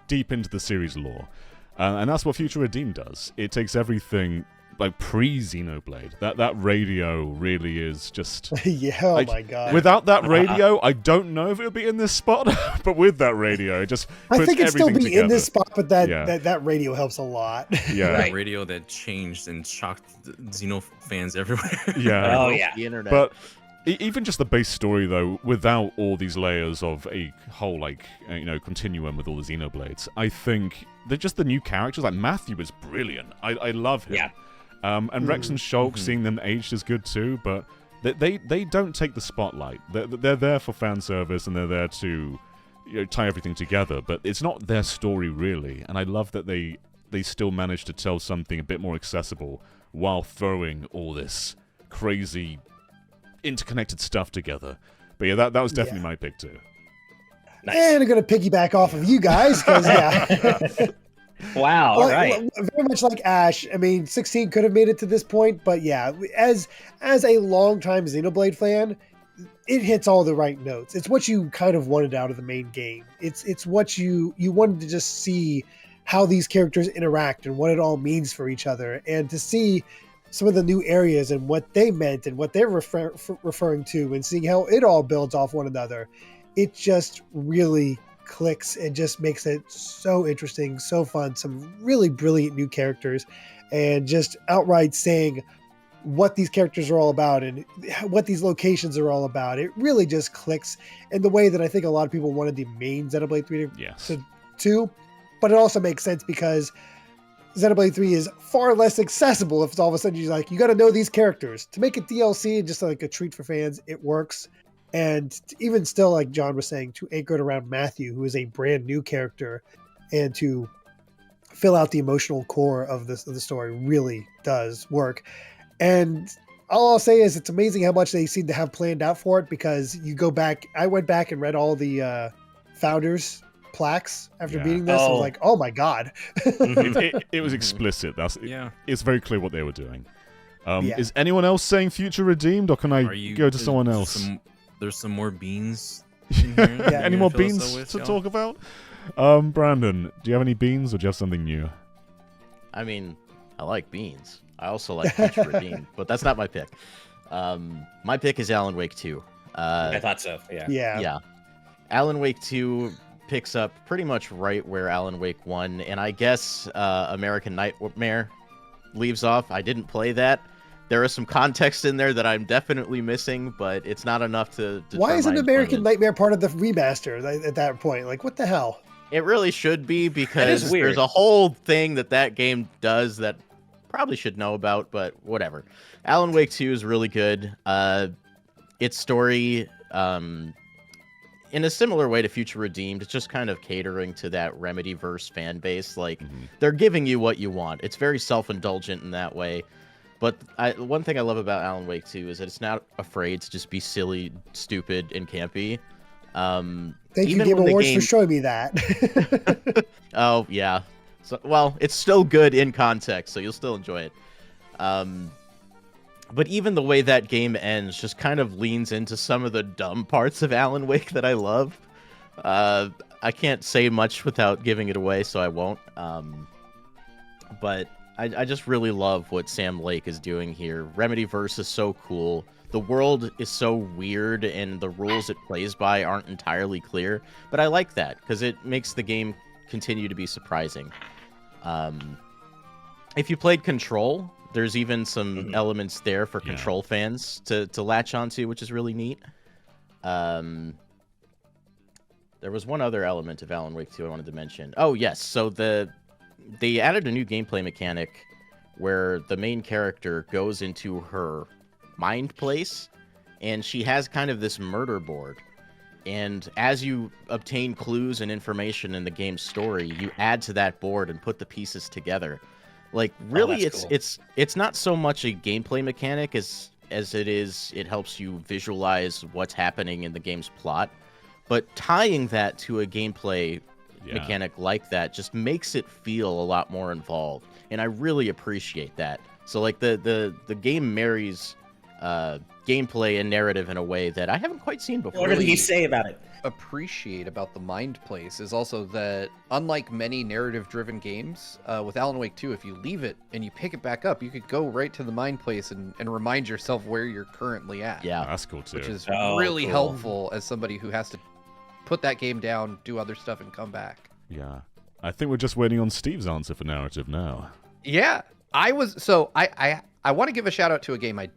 A: deep into the series lore. And that's what Future Redeemed does. It takes everything like pre-Xenoblade. That radio really is just...
E: oh my god.
A: Without that radio, I don't know if it would be in this spot, but with that radio, it just puts
E: I think it'd still be
A: together.
E: in this spot, but that radio helps a lot.
A: Yeah.
F: That radio that changed and shocked Xeno fans everywhere.
A: Yeah.
B: Oh, yeah.
D: The internet.
A: But even just the base story, though, without all these layers of a whole, continuum with all the Xenoblades, I think they're just the new characters. Like, Matthew is brilliant. I love him.
B: Yeah.
A: And Rex and Shulk, seeing them aged is good too, but they don't take the spotlight. They're there for fan service, and they're there to tie everything together. But it's not their story really, and I love that they still manage to tell something a bit more accessible while throwing all this crazy interconnected stuff together. But yeah, that was definitely my pick too.
B: Nice.
E: And I'm going to piggyback off of you guys because, yeah.
B: Wow. All right.
E: Very much like Ash. I mean, 16 could have made it to this point, but yeah, as a longtime Xenoblade fan, it hits all the right notes. It's what you kind of wanted out of the main game. It's what you wanted to just see how these characters interact and what it all means for each other, and to see some of the new areas and what they meant and what they're referring to, and seeing how it all builds off one another. It just really clicks and just makes it so interesting, so fun. Some really brilliant new characters, and just outright saying what these characters are all about and what these locations are all about. It really just clicks in the way that I think a lot of people wanted the main Xenoblade 3 to, but it also makes sense because Xenoblade 3 is far less accessible if it's all of a sudden you're like, you got to know these characters. To make it DLC and just like a treat for fans, it works. And even still, like John was saying, to anchor it around Matthew, who is a brand new character, and to fill out the emotional core of the story really does work. And all I'll say is it's amazing how much they seem to have planned out for it, because you go back, I went back and read all the founders plaques after beating this. I was like, oh my God.
A: it was explicit. It's very clear what they were doing. Is anyone else saying Future Redeemed, or can I go to someone else?
F: There's some more beans in here.
A: Any more beans to talk about? Brandon, do you have any beans, or do you have something new?
D: I mean, I like beans. I also like Future Redeemed, but that's not my pick. My pick is Alan Wake 2.
B: I thought so,
D: Yeah. Alan Wake 2 picks up pretty much right where Alan Wake 1, and I guess American Nightmare leaves off. I didn't play that. There is some context in there that I'm definitely missing, but it's not enough to
E: Why isn't American Nightmare part of the remaster at that point? Like, what the hell?
D: It really should be, because there's a whole thing that game does that probably should know about, but whatever. Alan Wake 2 is really good. Its story, in a similar way to Future Redeemed, it's just kind of catering to that Remedy-verse fan base. Like, they're giving you what you want. It's very self-indulgent in that way. But one thing I love about Alan Wake 2 is that it's not afraid to just be silly, stupid, and campy.
E: Thank you, Game Awards, for showing me that.
D: Oh, yeah. So, well, it's still good in context, so you'll still enjoy it. But even the way that game ends just kind of leans into some of the dumb parts of Alan Wake that I love. I can't say much without giving it away, so I won't. But I just really love what Sam Lake is doing here. Remedyverse is so cool. The world is so weird, and the rules it plays by aren't entirely clear. But I like that, because it makes the game continue to be surprising. If you played Control, there's even some elements there for Control fans to latch onto, which is really neat. There was one other element of Alan Wake 2 I wanted to mention. Oh, yes. So they added a new gameplay mechanic where the main character goes into her mind place, and she has kind of this murder board. And as you obtain clues and information in the game's story, you add to that board and put the pieces together. Like, really, it's not so much a gameplay mechanic as it helps you visualize what's happening in the game's plot. But tying that to a gameplay mechanic like that just makes it feel a lot more involved, and I really appreciate that. So, like, the game marries gameplay and narrative in a way that I haven't quite seen before.
B: What did he say about it?
C: Appreciate about the Mind Place is also that, unlike many narrative-driven games, with Alan Wake 2, if you leave it and you pick it back up, you could go right to the Mind Place and remind yourself where you're currently at.
D: Yeah,
A: that's cool too.
C: Which is really helpful as somebody who has to put that game down, do other stuff, and come back.
A: Yeah, I think we're just waiting on Steve's answer for narrative now.
C: Yeah, I want to give a shout out to a game I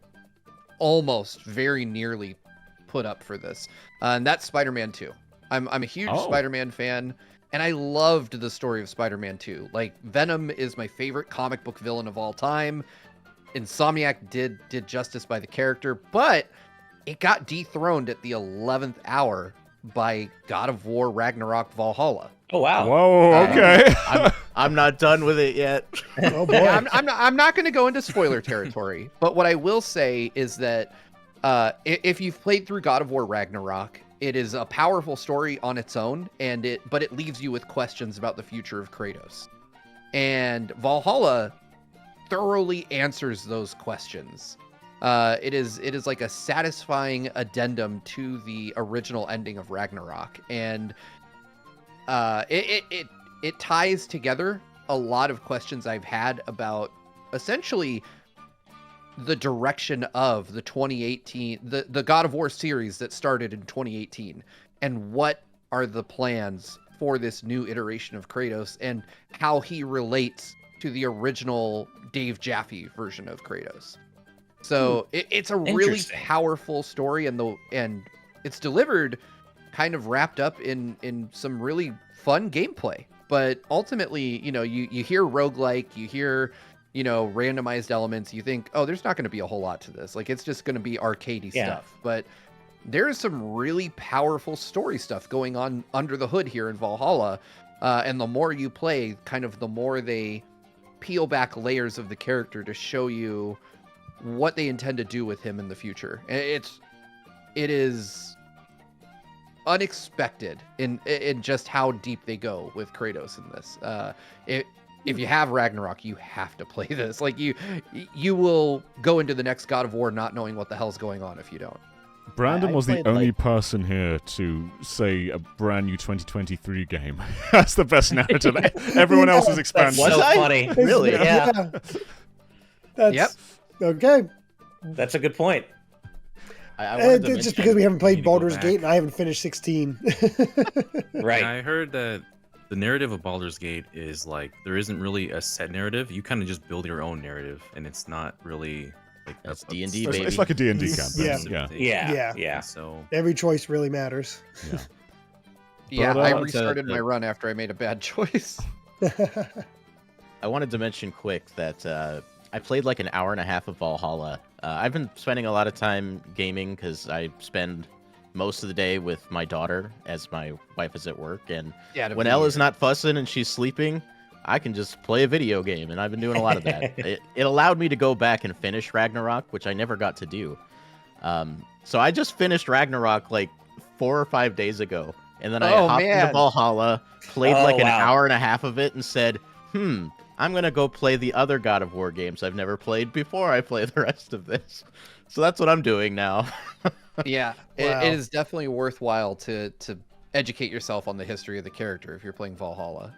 C: almost very nearly put up for this, and that's Spider-Man 2. I'm a huge Spider-Man fan, and I loved the story of Spider-Man 2. Like, Venom is my favorite comic book villain of all time. Insomniac did justice by the character, but it got dethroned at the 11th hour by God of War Ragnarok Valhalla.
B: Oh wow!
A: Whoa, okay.
D: I'm not done with it yet.
E: Oh boy.
C: I'm not going to go into spoiler territory, but what I will say is that if you've played through God of War Ragnarok, it is a powerful story on its own, but it leaves you with questions about the future of Kratos. And Valhalla thoroughly answers those questions. It is like a satisfying addendum to the original ending of Ragnarok, and it ties together a lot of questions I've had about essentially the direction of the 2018 the God of War series that started in 2018, and what are the plans for this new iteration of Kratos and how he relates to the original Dave Jaffe version of Kratos. So it's a really powerful story, and it's delivered kind of wrapped up in some really fun gameplay. But ultimately, you hear roguelike, you hear, randomized elements, you think, oh, there's not going to be a whole lot to this. Like, it's just going to be arcadey stuff. But there is some really powerful story stuff going on under the hood here in Valhalla. And the more you play, kind of the more they peel back layers of the character to show you what they intend to do with him in the future. It is unexpected in just how deep they go with Kratos in this. If you have Ragnarok, you have to play this. Like, you will go into the next God of War not knowing what the hell's going on if you don't.
A: Brandon was the only person here to say a brand new 2023 game. That's the best narrative. Everyone else is expanding.
B: That's so funny.
D: Really?
B: Yeah.
E: That's okay.
B: That's a good point.
E: It's just because we haven't played
F: need to go
E: Baldur's
F: back.
E: Gate and I haven't finished 16.
B: Right.
F: I heard that the narrative of Baldur's Gate is like there isn't really a set narrative. You kind of just build your own narrative, and it's not really like
D: That's D&D,
A: It's,
D: baby.
A: it's like a D&D
E: Yeah.
A: campaign.
B: Yeah.
E: Yeah.
F: So
E: Every choice really matters.
A: Yeah.
C: Yeah,
A: But,
C: I
A: to-
C: restarted my run after I made a bad choice.
D: I wanted to mention quick that I played like an hour and a half of Valhalla. I've been spending a lot of time gaming because I spend most of the day with my daughter as my wife is at work. And
C: Yeah,
D: when Ella's not fussing and she's sleeping, I can just play a video game. And I've been doing a lot of that. It allowed me to go back and finish Ragnarok, which I never got to do. So I just finished Ragnarok like 4 or 5 days ago. And then I hopped into Valhalla, played like an hour and a half of it, and said, I'm going to go play the other God of War games I've never played before I play the rest of this. So that's what I'm doing now.
C: Yeah,
E: Wow.
C: it is definitely worthwhile to educate yourself on the history of the character if you're playing Valhalla.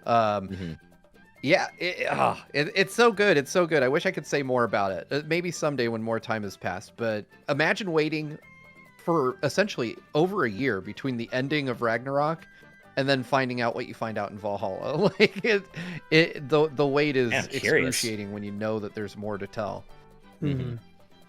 C: Yeah, it's so good. It's so good. I wish I could say more about it. Maybe someday when more time has passed. But imagine waiting for essentially over a year between the ending of Ragnarok and then finding out what you find out in Valhalla. Like the wait is
B: I'm curious.
C: excruciating when you know that there's more to tell.
E: Mhm.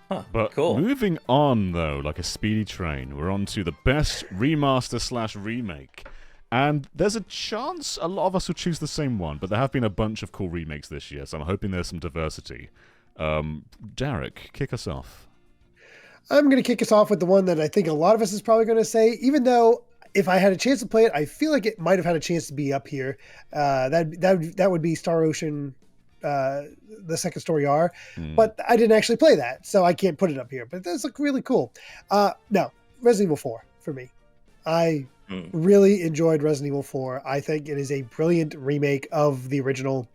B: Huh,
A: But
B: cool.
A: moving on, though, like a speedy train, we're on to the best remaster/remake. And there's a chance a lot of us will choose the same one, but there have been a bunch of cool remakes this year, so I'm hoping there's some diversity. Derek, kick us off.
E: I'm going to kick us off with the one that I think a lot of us is probably going to say, even though if I had a chance to play it, I feel like it might have had a chance to be up here. That would be Star Ocean, the second story R, but I didn't actually play that, so I can't put it up here. But it does look really cool. No, Resident Evil 4 for me. I really enjoyed Resident Evil 4. I think it is a brilliant remake of the original.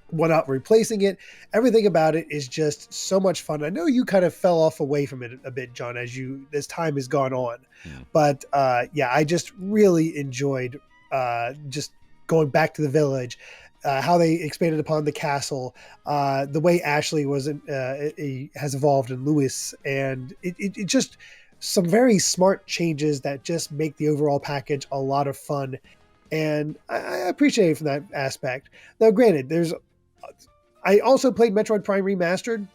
E: One out replacing it. Everything about it is just so much fun. I know you kind of fell off away from it a bit, John, as time has gone on. But yeah, I just really enjoyed just going back to the village, how they expanded upon the castle, the way Ashley has evolved in Lewis, and it just some very smart changes that just make the overall package a lot of fun. And I appreciate it from that aspect. Now, granted, I also played Metroid Prime Remastered.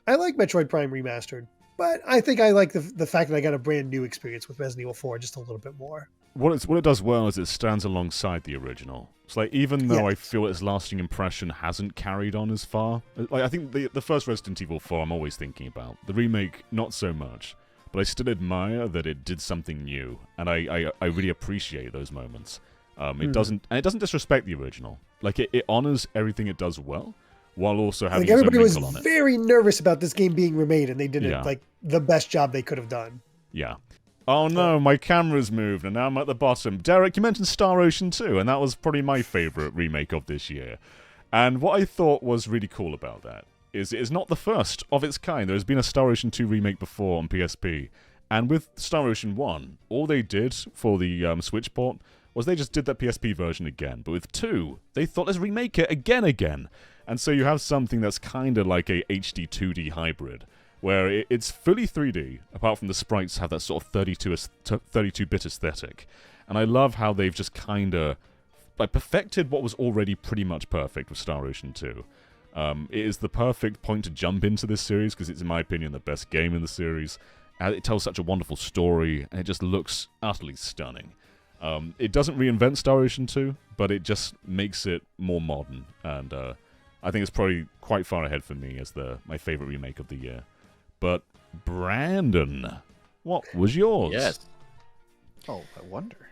E: I like Metroid Prime Remastered, but I think I like the fact that I got a brand new experience with Resident Evil 4 just a little bit more.
A: what it does well is it stands alongside the original. It's like, even though I feel its lasting impression hasn't carried on as far, like I think the first Resident Evil 4 I'm always thinking about. The remake, not so much, but I still admire that it did something new, and I really appreciate those moments. It doesn't disrespect the original. Like it honors everything it does well, while also having its own
E: everybody was
A: wrinkle on it.
E: very nervous about this game being remade, and they did it like the best job they could have done.
A: Yeah. Oh no, my camera's moved and now I'm at the bottom. Derek, you mentioned Star Ocean 2, and that was probably my favourite remake of this year. And what I thought was really cool about that is it is not the first of its kind. There has been a Star Ocean 2 remake before on PSP, and with Star Ocean 1, all they did for the Switch port was they just did that PSP version again. But with 2, they thought, let's remake it again. And so you have something that's kind of like a HD 2D hybrid, where it's fully 3D, apart from the sprites have that sort of 32-bit aesthetic. And I love how they've just kind of perfected what was already pretty much perfect with Star Ocean 2. It is the perfect point to jump into this series, because it's, in my opinion, the best game in the series. It tells such a wonderful story, and it just looks utterly stunning. It doesn't reinvent Star Ocean 2, but it just makes it more modern, and I think it's probably quite far ahead for me as my favorite remake of the year. But Brandon, what was yours?
D: Yes.
C: Oh, I wonder.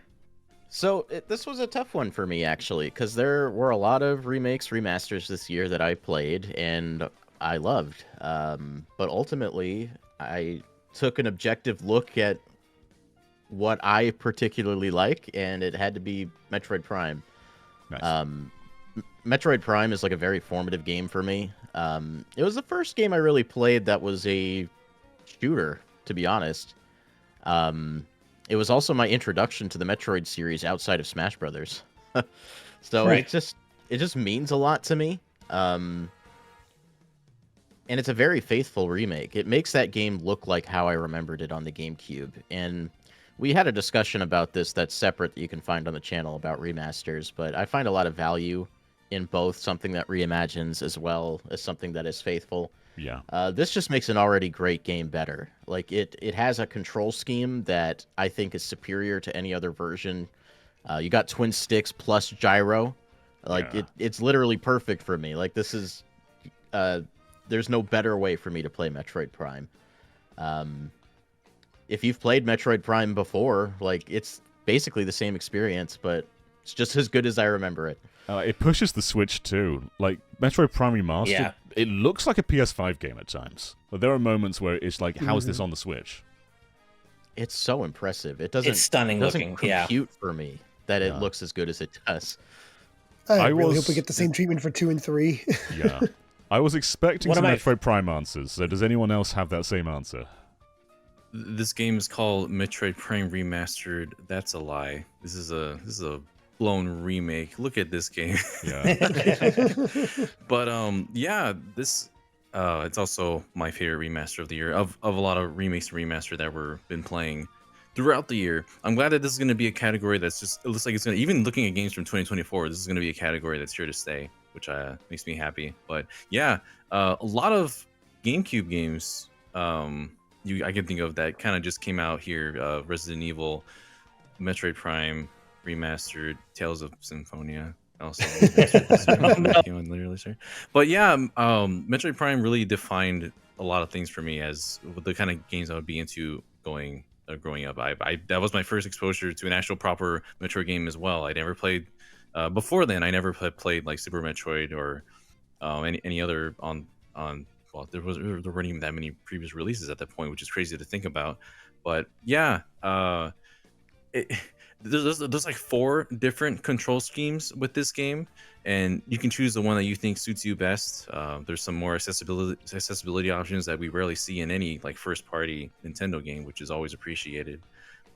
D: So this was a tough one for me, actually, because there were a lot of remakes, remasters this year that I played and I loved. But ultimately, I took an objective look at what I particularly like, and it had to be Metroid Prime.
A: Nice.
D: Metroid Prime is like a very formative game for me. It was the first game I really played that was a shooter, to be honest. It was also my introduction to the Metroid series outside of Smash Brothers. So
B: Right.
D: it just means a lot to me. And it's a very faithful remake. It makes that game look like how I remembered it on the GameCube. And we had a discussion about this that's separate that you can find on the channel about remasters, but I find a lot of value in both something that reimagines as well as something that is faithful.
A: Yeah.
D: This just makes an already great game better. Like it has a control scheme that I think is superior to any other version. You got twin sticks plus gyro. Like it's literally perfect for me. Like this is there's no better way for me to play Metroid Prime. If you've played Metroid Prime before, like it's basically the same experience, but it's just as good as I remember it.
A: It pushes the Switch too. Like Metroid Prime Remastered, it looks like a PS5 game at times. But there are moments where it's like, how is this on the Switch?
D: It's so impressive. It doesn't.
B: It's stunning
D: doesn't
B: looking.
D: compute for me that it looks as good as it does.
E: I really hope we get the same treatment for 2 and 3.
A: Yeah. I was expecting
B: One
A: some
B: of my-
A: Metroid Prime answers, so does anyone else have that same answer?
F: This game is called Metroid Prime Remastered. That's a lie. This is a blown remake. Look at this game.
A: Yeah.
F: But yeah, this it's also my favorite remaster of the year of a lot of remakes and remaster that we've been playing throughout the year. I'm glad that this is going to be a category that's just, it looks like it's going to, even looking at games from 2024, this is going to be a category that's here to stay, which makes me happy. But yeah, a lot of GameCube games I can think of that kind of just came out here. Resident Evil, Metroid Prime Remastered, Tales of Symphonia also came on later this year. But yeah, Metroid Prime really defined a lot of things for me as the kind of games I would be into growing up. That was my first exposure to an actual proper Metroid game as well. I never played before then. I never played like Super Metroid or any other on. Well, there weren't even that many previous releases at that point, which is crazy to think about. But yeah, there's like 4 different control schemes with this game, and you can choose the one that you think suits you best. There's some more accessibility options that we rarely see in any like first-party Nintendo game, which is always appreciated.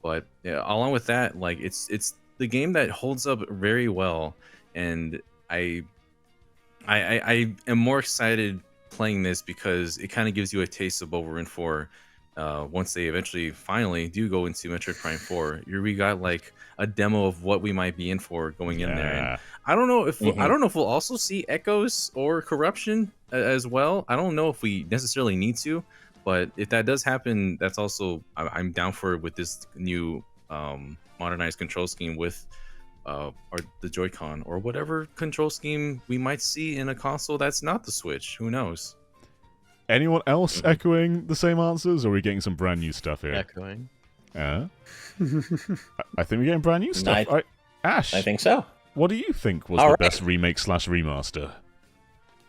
F: But yeah, along with that, like it's the game that holds up very well, and I am more excited playing this because it kind of gives you a taste of what we're in for once they eventually finally do go into Metroid Prime 4. We got like a demo of what we might be in for going in there, and I don't know if we'll also see echoes or corruption as well. I don't know if we necessarily need to, but if that does happen, that's also I'm down for it with this new modernized control scheme with or the Joy-Con or whatever control scheme we might see in a console that's not the Switch. Who knows?
A: Anyone else echoing the same answers, or are we getting some brand new stuff here?
D: Echoing.
A: I think we're getting brand new stuff. Ash,
B: I think so.
A: what do you think was
B: All
A: the
B: right.
A: best remake / remaster?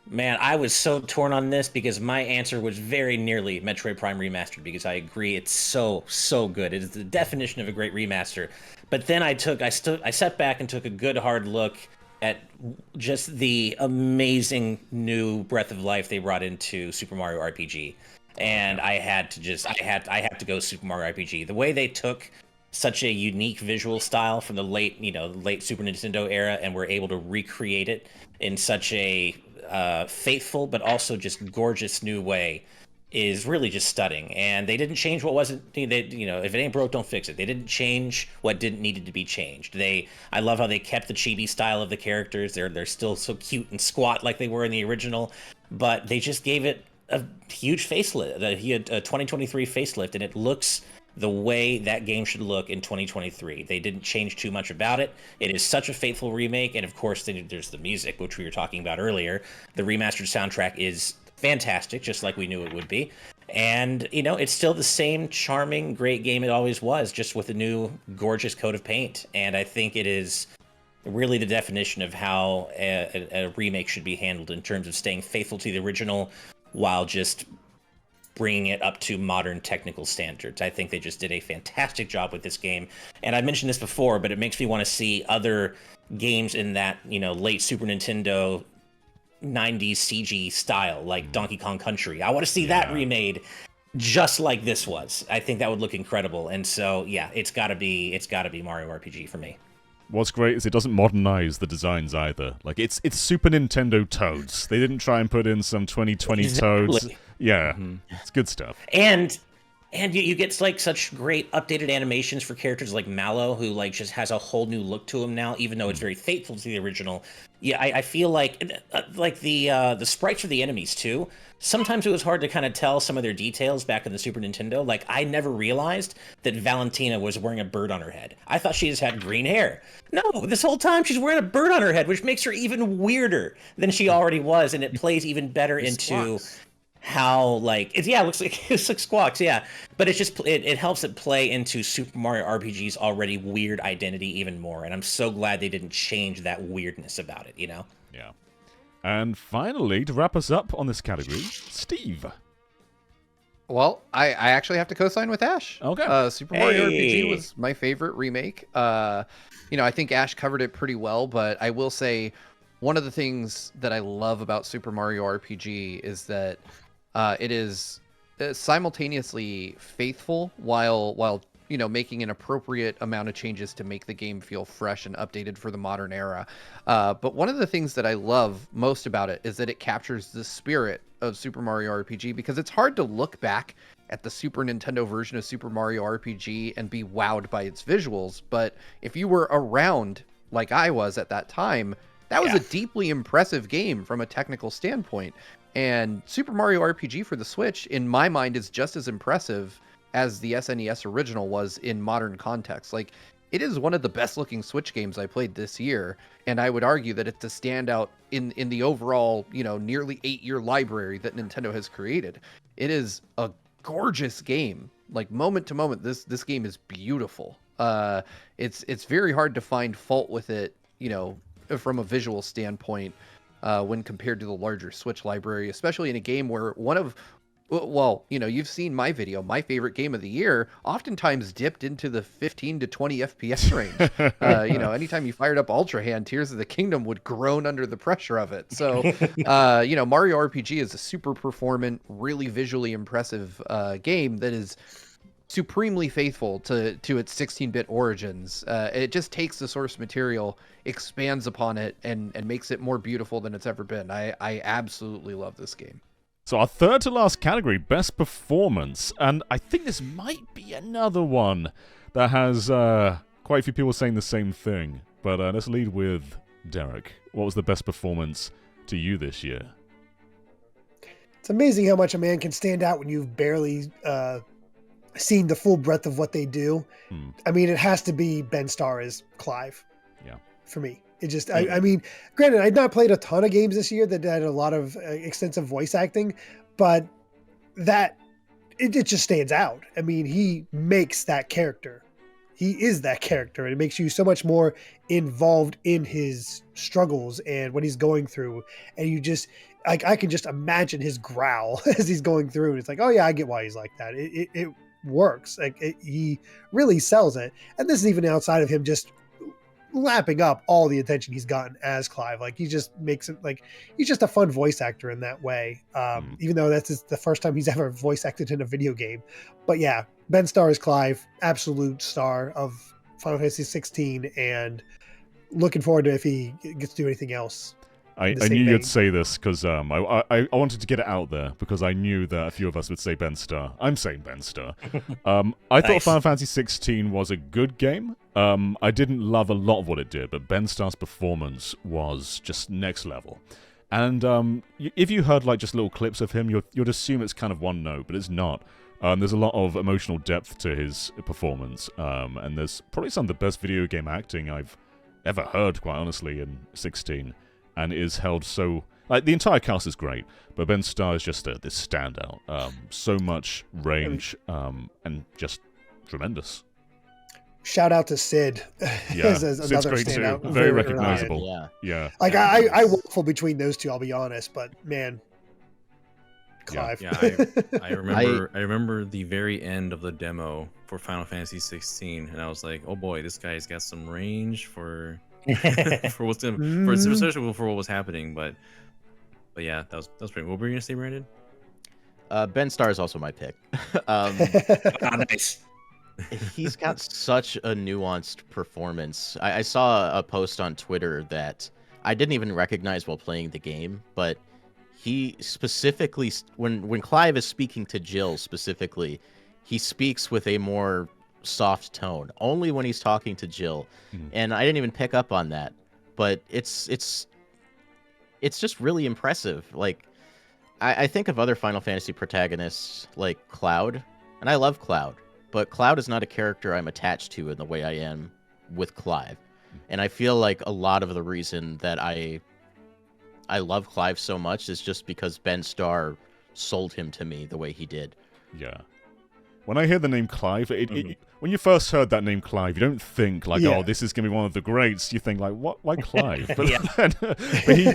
B: Man, I was so torn on this because my answer was very nearly Metroid Prime Remastered, because I agree it's so good. It is the definition of a great remaster. But then I sat back and took a good hard look at just the amazing new breath of life they brought into Super Mario RPG. And I had to go Super Mario RPG. The way they took such a unique visual style from the late Super Nintendo era and were able to recreate it in such a faithful but also just gorgeous new way is really just stunning. And they didn't change what wasn't, if it ain't broke, don't fix it. They didn't change what didn't needed to be changed. I love how they kept the chibi style of the characters. They're still so cute and squat like they were in the original, but they just gave it a huge facelift. He had a 2023 facelift, and it looks the way that game should look in 2023. They didn't change too much about it. It is such a faithful remake, and of course there's the music, which we were talking about earlier. The remastered soundtrack is fantastic, just like we knew it would be. And, it's still the same charming, great game it always was, just with a new, gorgeous coat of paint. And I think it is really the definition of how a remake should be handled in terms of staying faithful to the original while just bringing it up to modern technical standards. I think they just did a fantastic job with this game. And I mentioned this before, but it makes me want to see other games in that, late Super Nintendo 90s CG style, like Donkey Kong Country. I want to see that remade just like this was. I think that would look incredible. And so, yeah, it's got to be Mario RPG for me.
A: What's great is it doesn't modernize the designs either. Like, it's Super Nintendo Toads. They didn't try and put in some 2020 Toads. Yeah, it's good stuff.
B: And you get like such great updated animations for characters like Mallow, who like just has a whole new look to him now, even though it's very faithful to the original. Yeah, I feel like the sprites for the enemies too. Sometimes it was hard to kind of tell some of their details back in the Super Nintendo. Like, I never realized that Valentina was wearing a bird on her head. I thought she just had green hair. No, this whole time she's wearing a bird on her head, which makes her even weirder than she already was, and it plays even better into how it looks like Squawks, yeah. But it's just it helps it play into Super Mario RPG's already weird identity even more, and I'm so glad they didn't change that weirdness about it,
A: Yeah. And finally, to wrap us up on this category, Steve.
C: Well, I actually have to co-sign with Ash.
A: Okay.
C: Super Mario RPG was my favorite remake. I think Ash covered it pretty well, but I will say one of the things that I love about Super Mario RPG is that it is simultaneously faithful while making an appropriate amount of changes to make the game feel fresh and updated for the modern era. But one of the things that I love most about it is that it captures the spirit of Super Mario RPG, because it's hard to look back at the Super Nintendo version of Super Mario RPG and be wowed by its visuals. But if you were around like I was at that time, that was a deeply impressive game from a technical standpoint. And Super Mario RPG for the Switch, in my mind, is just as impressive as the SNES original was in modern context. Like, it is one of the best looking Switch games I played this year, and I would argue that it's a standout in the overall, nearly 8-year library that Nintendo has created. It is a gorgeous game. Like, moment to moment, this game is beautiful. It's very hard to find fault with it, from a visual standpoint, when compared to the larger Switch library, especially in a game where you've seen my video. My favorite game of the year oftentimes dipped into the 15 to 20 FPS range. Anytime you fired up Ultra Hand, Tears of the Kingdom would groan under the pressure of it. So, Mario RPG is a super performant, really visually impressive game that is supremely faithful to its 16-bit origins. It just takes the source material, expands upon it, and makes it more beautiful than it's ever been. I absolutely love this game.
A: So our third to last category, Best Performance. And I think this might be another one that has quite a few people saying the same thing. But let's lead with Derek. What was the best performance to you this year?
E: It's amazing how much a man can stand out when you've barely seeing the full breadth of what they do. I mean, it has to be Ben Starr as Clive.
A: Yeah.
E: For me. It just, I mean, granted, I'd not played a ton of games this year that had a lot of extensive voice acting, but it just stands out. I mean, he makes that character. He is that character, and it makes you so much more involved in his struggles and what he's going through. And you just, like, I can just imagine his growl as he's going through. And it's like, oh yeah, I get why he's like that. It works. Like he really sells it. And this is even outside of him just lapping up all the attention he's gotten as Clive. Like he just makes it like he's just a fun voice actor in that way. Even though that's the first time he's ever voice acted in a video game. But yeah, Ben Starr is Clive, absolute star of Final Fantasy 16, and looking forward to if he gets to do anything else.
A: I knew you'd say this because I wanted to get it out there because I knew that a few of us would say Ben Starr. I'm saying Ben Starr. I thought Final Fantasy 16 was a good game. I didn't love a lot of what it did, but Ben Starr's performance was just next level. And if you heard like just little clips of him, you'd assume it's kind of one note, but it's not. There's a lot of emotional depth to his performance, and there's probably some of the best video game acting I've ever heard, quite honestly, in 16. And is held so... Like, the entire cast is great, but Ben Starr is just this standout. So much range, and just tremendous.
E: Shout out to Sid.
A: Yeah,
E: as
A: Sid's
E: another
A: great
E: standout.
A: too. Very recognizable. Yeah.
E: Like, I waffle between those two, I'll be honest, but man... Clive.
F: Yeah, I remember the very end of the demo for Final Fantasy 16, and I was like, oh boy, this guy's got some range for... especially for what was happening, but yeah, that was pretty. What were you gonna say, Brandon?
D: Ben Starr is also my pick.
B: Nice.
D: He's got such a nuanced performance. I saw a post on Twitter that I didn't even recognize while playing the game, but he specifically, when Clive is speaking to Jill specifically, he speaks with a more soft tone only when he's talking to Jill, and I didn't even pick up on that, but it's just really impressive. Like I think of other Final Fantasy protagonists like Cloud, and I love Cloud, but Cloud is not a character I'm attached to in the way I am with Clive, and I feel like a lot of the reason that I love Clive so much is just because Ben Starr sold him to me the way he did.
A: Yeah. When I hear the name Clive, when you first heard that name Clive, you don't think like, oh, this is going to be one of the greats. You think like, what? Why Clive? But, but he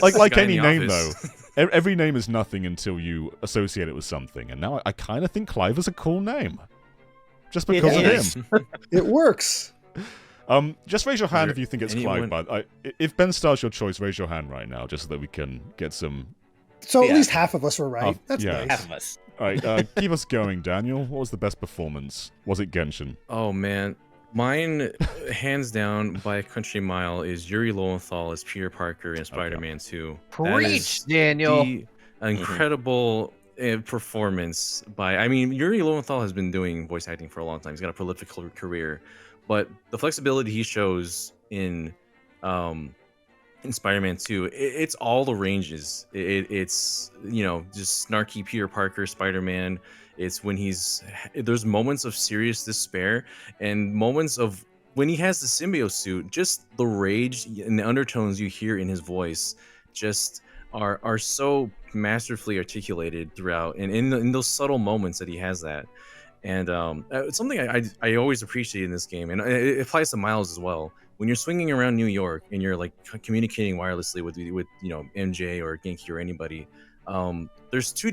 A: like any name though, every name is nothing until you associate it with something. And now I kind of think Clive is a cool name, just because of him.
E: It works.
A: Just raise your hand if you think it's Clive. But if Ben Starr's your choice, raise your hand right now, just so that we can get some.
E: So at least half of us were right. That's nice.
B: Half of us.
A: All right, keep us going, Daniel. What was the best performance? Was it Genshin?
F: Oh man, mine, hands down by a country mile, is Yuri Lowenthal as Peter Parker in Spider-Man 2.
C: Preach, Daniel.
F: The incredible performance by. I mean, Yuri Lowenthal has been doing voice acting for a long time. He's got a prolific career, but the flexibility he shows in Spider-Man 2, it's all the ranges. It's just snarky Peter Parker Spider-Man. It's when there's moments of serious despair and moments of when he has the symbiote suit. Just the rage and the undertones you hear in his voice just are so masterfully articulated throughout, and in those subtle moments that he has that. And it's something I always appreciate in this game, and it applies to Miles as well. When you're swinging around New York and you're like communicating wirelessly with MJ or Genki or anybody, there's two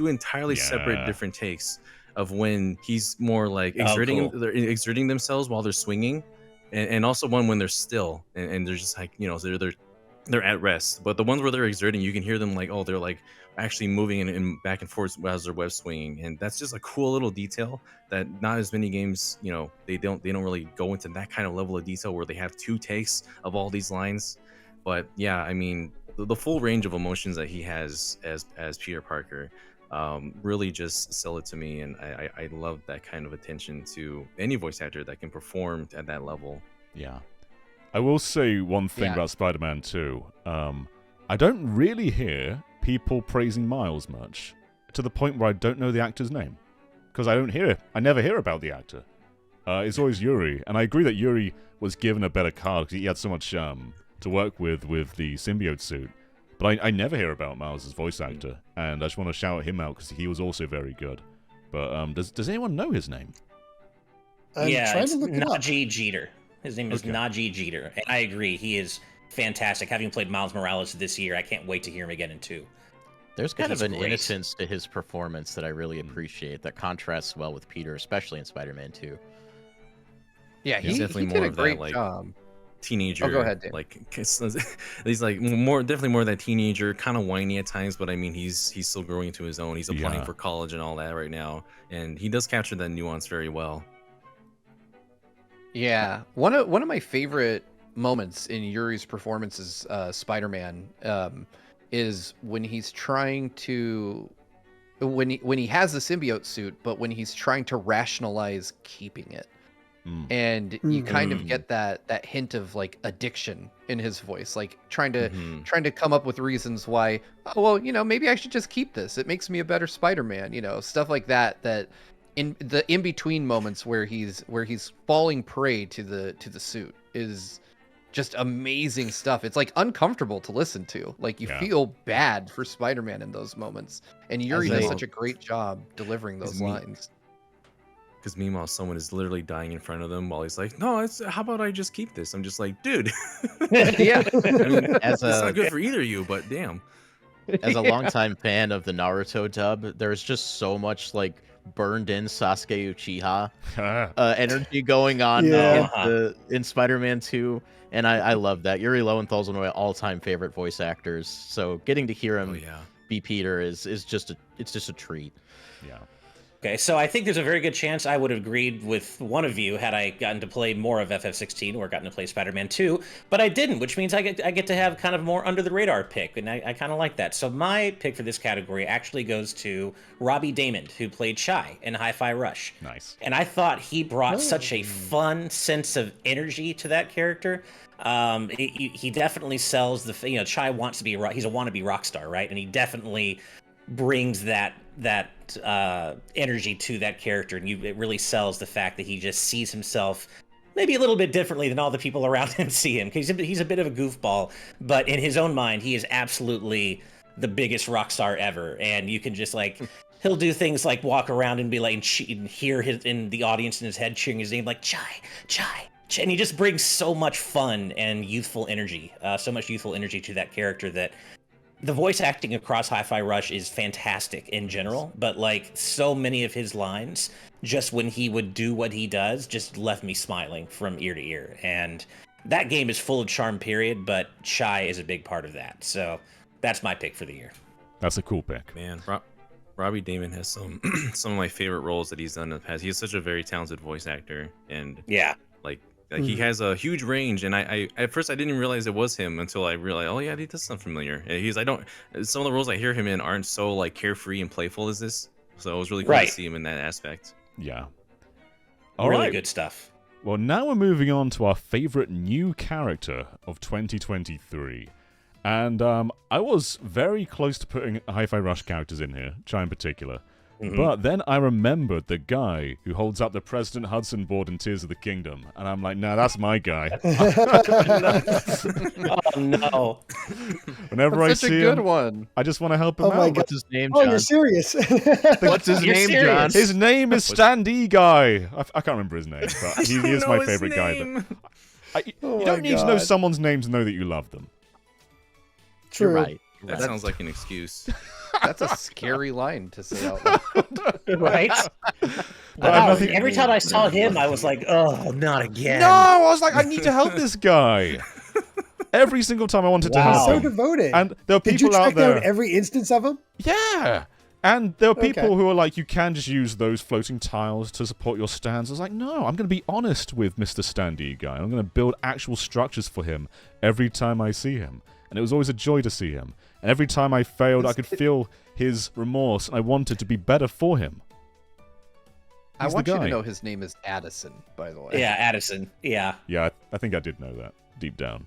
F: entirely separate different takes of when he's more like they're exerting themselves while they're swinging, and also one when they're still and they're just like they're at rest. But the ones where they're exerting, you can hear them like they're like actually moving in back and forth as they're web swinging, and that's just a cool little detail that not as many games they don't really go into that kind of level of detail where they have two takes of all these lines. But yeah, I mean the full range of emotions that he has as Peter Parker really just sell it to me, and I love that kind of attention to any voice actor that can perform at that level.
A: Yeah, I will say one thing about Spider-Man 2. I don't really hear people praising Miles much, to the point where I don't know the actor's name. because I never hear about the actor. It's always Yuri, and I agree that Yuri was given a better card because he had so much to work with the symbiote suit. But I never hear about Miles' voice actor, and I just want to shout him out because he was also very good. But does anyone know his name?
B: It's Najee Jeter. His name is Najee Jeter, and I agree, he is fantastic. Having played Miles Morales this year, I can't wait to hear him again in 2.
D: There's kind of an innocence to his performance that I really appreciate that contrasts well with Peter, especially in Spider-Man 2.
C: Yeah,
F: he's definitely
C: he
F: more
C: did a
F: of
C: great
F: that, like,
C: job.
F: Teenager.
C: Oh, go ahead, Dave.
F: Like he's like definitely more of that teenager, kind of whiny at times, but I mean he's still growing into his own. He's applying for college and all that right now, and he does capture that nuance very well.
C: Yeah, one of my favorite moments in Yuri's performance as Spider-Man is when he's trying to when he has the symbiote suit, but when he's trying to rationalize keeping it. And you kind of get that hint of like addiction in his voice, like trying to come up with reasons why, oh, well, maybe I should just keep this. It makes me a better Spider-Man, stuff like that. That in the in between moments where he's falling prey to the suit is just amazing stuff. It's like uncomfortable to listen to. Like you feel bad for Spider-Man in those moments, and Yuri does such a great job delivering those lines.
F: Because meanwhile, someone is literally dying in front of them while he's like, "No, how about I just keep this?" I'm just like, dude.
C: Yeah,
F: I mean, it's not good for either of you, but damn.
D: As a longtime fan of the Naruto dub, there's just so much like burned-in Sasuke Uchiha energy going on in Spider-Man 2, and I love that. Yuri Lowenthal's one of my all-time favorite voice actors, so getting to hear him be Peter is just a treat.
A: Yeah.
B: Okay, so I think there's a very good chance I would have agreed with one of you had I gotten to play more of FF16 or gotten to play Spider-Man 2, but I didn't, which means I get to have kind of more under-the-radar pick, and I kind of like that. So my pick for this category actually goes to Robbie Damon, who played Shy in Hi-Fi Rush.
A: Nice.
B: And I thought he brought such a fun sense of energy to that character. He definitely sells the, Shy wants to be, he's a wannabe rock star, right? And he definitely brings that energy to that character, and it really sells the fact that he just sees himself maybe a little bit differently than all the people around him see him, because he's a bit of a goofball, but in his own mind he is absolutely the biggest rock star ever. And you can just like he'll do things like walk around and be like and hear his in the audience in his head cheering his name like Chai, and he just brings so much fun and youthful energy, so much youthful energy to that character that the voice acting across Hi-Fi Rush is fantastic in general, but like so many of his lines, just when he would do what he does, just left me smiling from ear to ear. And that game is full of charm, period, but Shy is a big part of that. So that's my pick for the year.
A: That's a cool pick.
F: Man, Robbie Damon has some of my favorite roles that he's done in the past. He is such a very talented voice actor, and like he has a huge range, and I at first I didn't even realize it was him until I realized, oh yeah, he does sound familiar. And some of the roles I hear him in aren't so like carefree and playful as this, so it was really cool to see him in that aspect.
A: Yeah.
B: Really good stuff.
A: Well, now we're moving on to our favorite new character of 2023. And I was very close to putting Hi-Fi Rush characters in here, Chai in particular. But then I remembered the guy who holds up the President Hudson board in Tears of the Kingdom. And I'm like, nah, that's my guy.
B: Oh, no.
A: Whenever
C: That's
A: I
C: such
A: see
C: a good
A: him,
C: one.
A: I just want to help him
E: Oh my
A: out.
E: God.
D: What's his name,
E: Oh,
D: John?
E: you're serious?
D: What's his
B: You're
D: name,
B: serious?
D: John?
A: His name is Standee Guy. I can't remember his name, but he is my favorite guy. You don't need to know someone's name to know that you love them.
E: True.
D: You're right.
F: That sounds like an excuse.
C: That's a scary line to say out loud.
B: Right? Wow, every time I saw him, I was like, oh, not again.
A: No, I was like, I need to help this guy. Every single time I wanted to help
E: So
A: him.
E: devoted.
A: And there are
E: Did you
A: people out
E: track
A: there.
E: down every instance of him?
A: Yeah. And there are people
E: Okay.
A: who are like, you can just use those floating tiles to support your stands. I was like, no, I'm going to be honest with Mr. Standee Guy. I'm going to build actual structures for him every time I see him. And it was always a joy to see him. And every time I failed, I could feel his remorse, and I wanted to be better for him.
C: I
A: He's
C: want
A: the
C: you to
A: guy.
C: know his name is Addison, by the way.
B: Yeah, Addison. Yeah.
A: Yeah, I think I did know that deep down.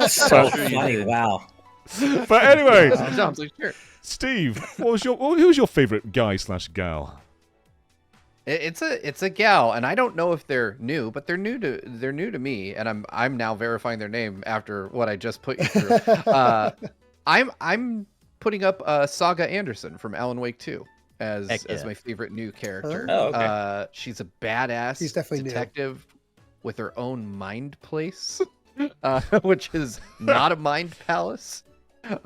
B: So funny. Wow.
A: But anyway,
C: John's like, sure.
A: Steve, who was your favorite guy / gal?
C: It's a gal, and I don't know if they're new, but they're new to me, and I'm now verifying their name after what I just put you through. I'm putting up Saga Anderson from Alan Wake 2 as my favorite new character.
B: Oh, okay.
C: She's a badass
E: She's definitely
C: detective with her own mind place, which is not a mind palace.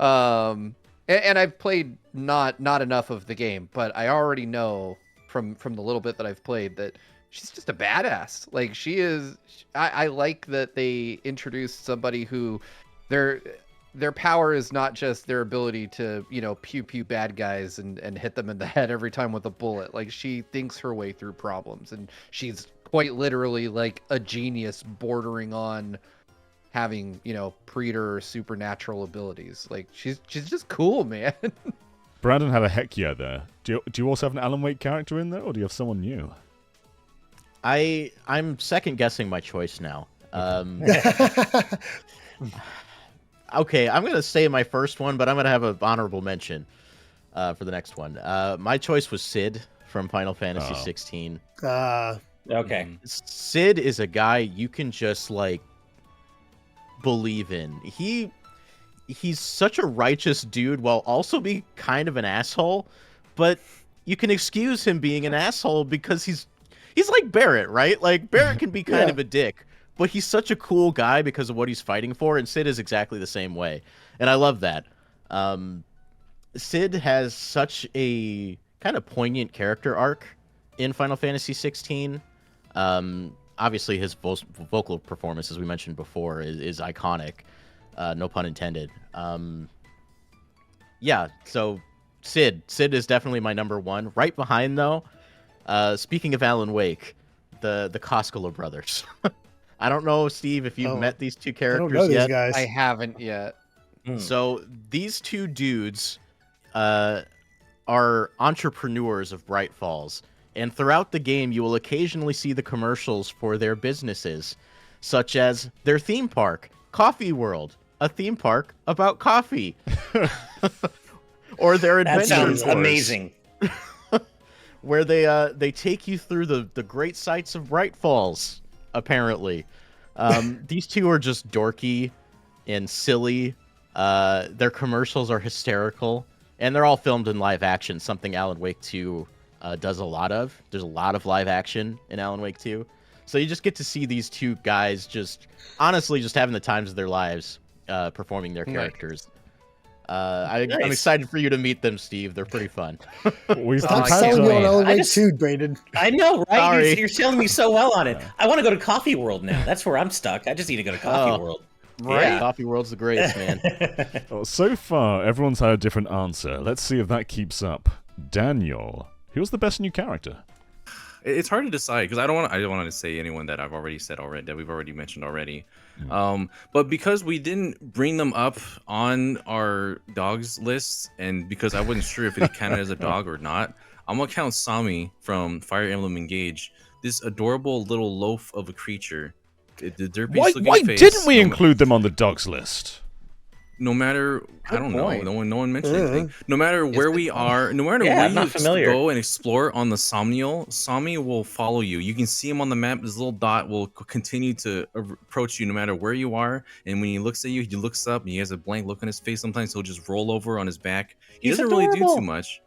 C: And I've played not enough of the game, but I already know from the little bit that I've played that she's just a badass. Like she is. I like that they introduced somebody who their power is not just their ability to, pew pew bad guys and hit them in the head every time with a bullet. Like she thinks her way through problems, and she's quite literally like a genius bordering on having, predator or supernatural abilities. Like she's just cool, man.
A: Brandon had a heck yeah there. Do you also have an Alan Wake character in there, or do you have someone new?
D: I'm second guessing my choice now. Okay, I'm gonna say my first one, but I'm gonna have an honorable mention for the next one. My choice was Sid from Final Fantasy 16.
B: Okay.
D: Sid is a guy you can just like believe in. He's such a righteous dude while also being kind of an asshole, but you can excuse him being an asshole because he's like Barrett, right? Like Barrett can be kind of a dick, but he's such a cool guy because of what he's fighting for, and Sid is exactly the same way. And I love that. Sid has such a kind of poignant character arc in Final Fantasy 16. Obviously, his vocal performance, as we mentioned before, is iconic. No pun intended. So Sid is definitely my number one. Right behind, though, speaking of Alan Wake, the Koskela brothers. I don't know, Steve, if you've met these two characters
E: I don't know
D: yet.
E: these guys.
C: I haven't yet.
D: So these two dudes are entrepreneurs of Bright Falls, and throughout the game, you will occasionally see the commercials for their businesses, such as their theme park, Coffee World, a theme park about coffee, or their adventure
B: That sounds
D: tours,
B: amazing.
D: where they take you through the great sights of Bright Falls. Apparently, these two are just dorky and silly. Their commercials are hysterical, and they're all filmed in live action, something Alan Wake 2 does a lot of. There's a lot of live action in Alan Wake 2. So you just get to see these two guys just having the times of their lives performing their characters. I'm excited for you to meet them, Steve. They're pretty fun.
E: Stop selling me on Alan Wake 2, Brandon.
B: I know, right?
D: Sorry.
B: You're selling me so well on it. I want to go to Coffee World now. That's where I'm stuck. I just need to go to Coffee World.
D: Right. Yeah. Coffee World's the greatest, man.
A: Well, so far, everyone's had a different answer. Let's see if that keeps up. Daniel, who's the best new character?
F: It's hard to decide because I don't want to say anyone that I've already said already that we've already mentioned already. But because we didn't bring them up on our dogs list, and because I wasn't sure if it counted as a dog or not, I'm gonna count Sami from Fire Emblem Engage. This adorable little loaf of a creature.
A: Why didn't we include them on the dogs list?
F: No matter, I don't know. No one mentioned anything. No matter where we are, no matter where you go and explore on the Somniel, Sami will follow you. You can see him on the map. This little dot will continue to approach you no matter where you are. And when he looks at you, he looks up and he has a blank look on his face. Sometimes he'll just roll over on his back. He doesn't really do too much,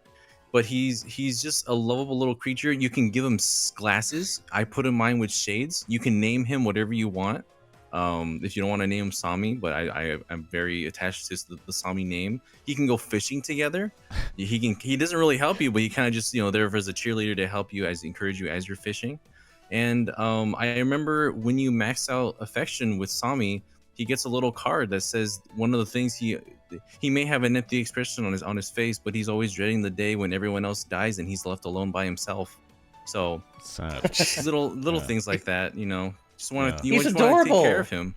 F: but he's just a lovable little creature. You can give him glasses. I put in mine with shades. You can name him whatever you want. If you don't want to name him Sami, but I'm very attached to the Sami name. He can go fishing together. He doesn't really help you, but he kind of just there as a cheerleader to help you, encourage you as you're fishing. And I remember when you max out affection with Sami, he gets a little card that says one of the things he may have an empty expression on his face, but he's always dreading the day when everyone else dies and he's left alone by himself. So
A: sad.
F: little things like that, Just want to
B: He's
F: take
B: adorable.
F: care of him.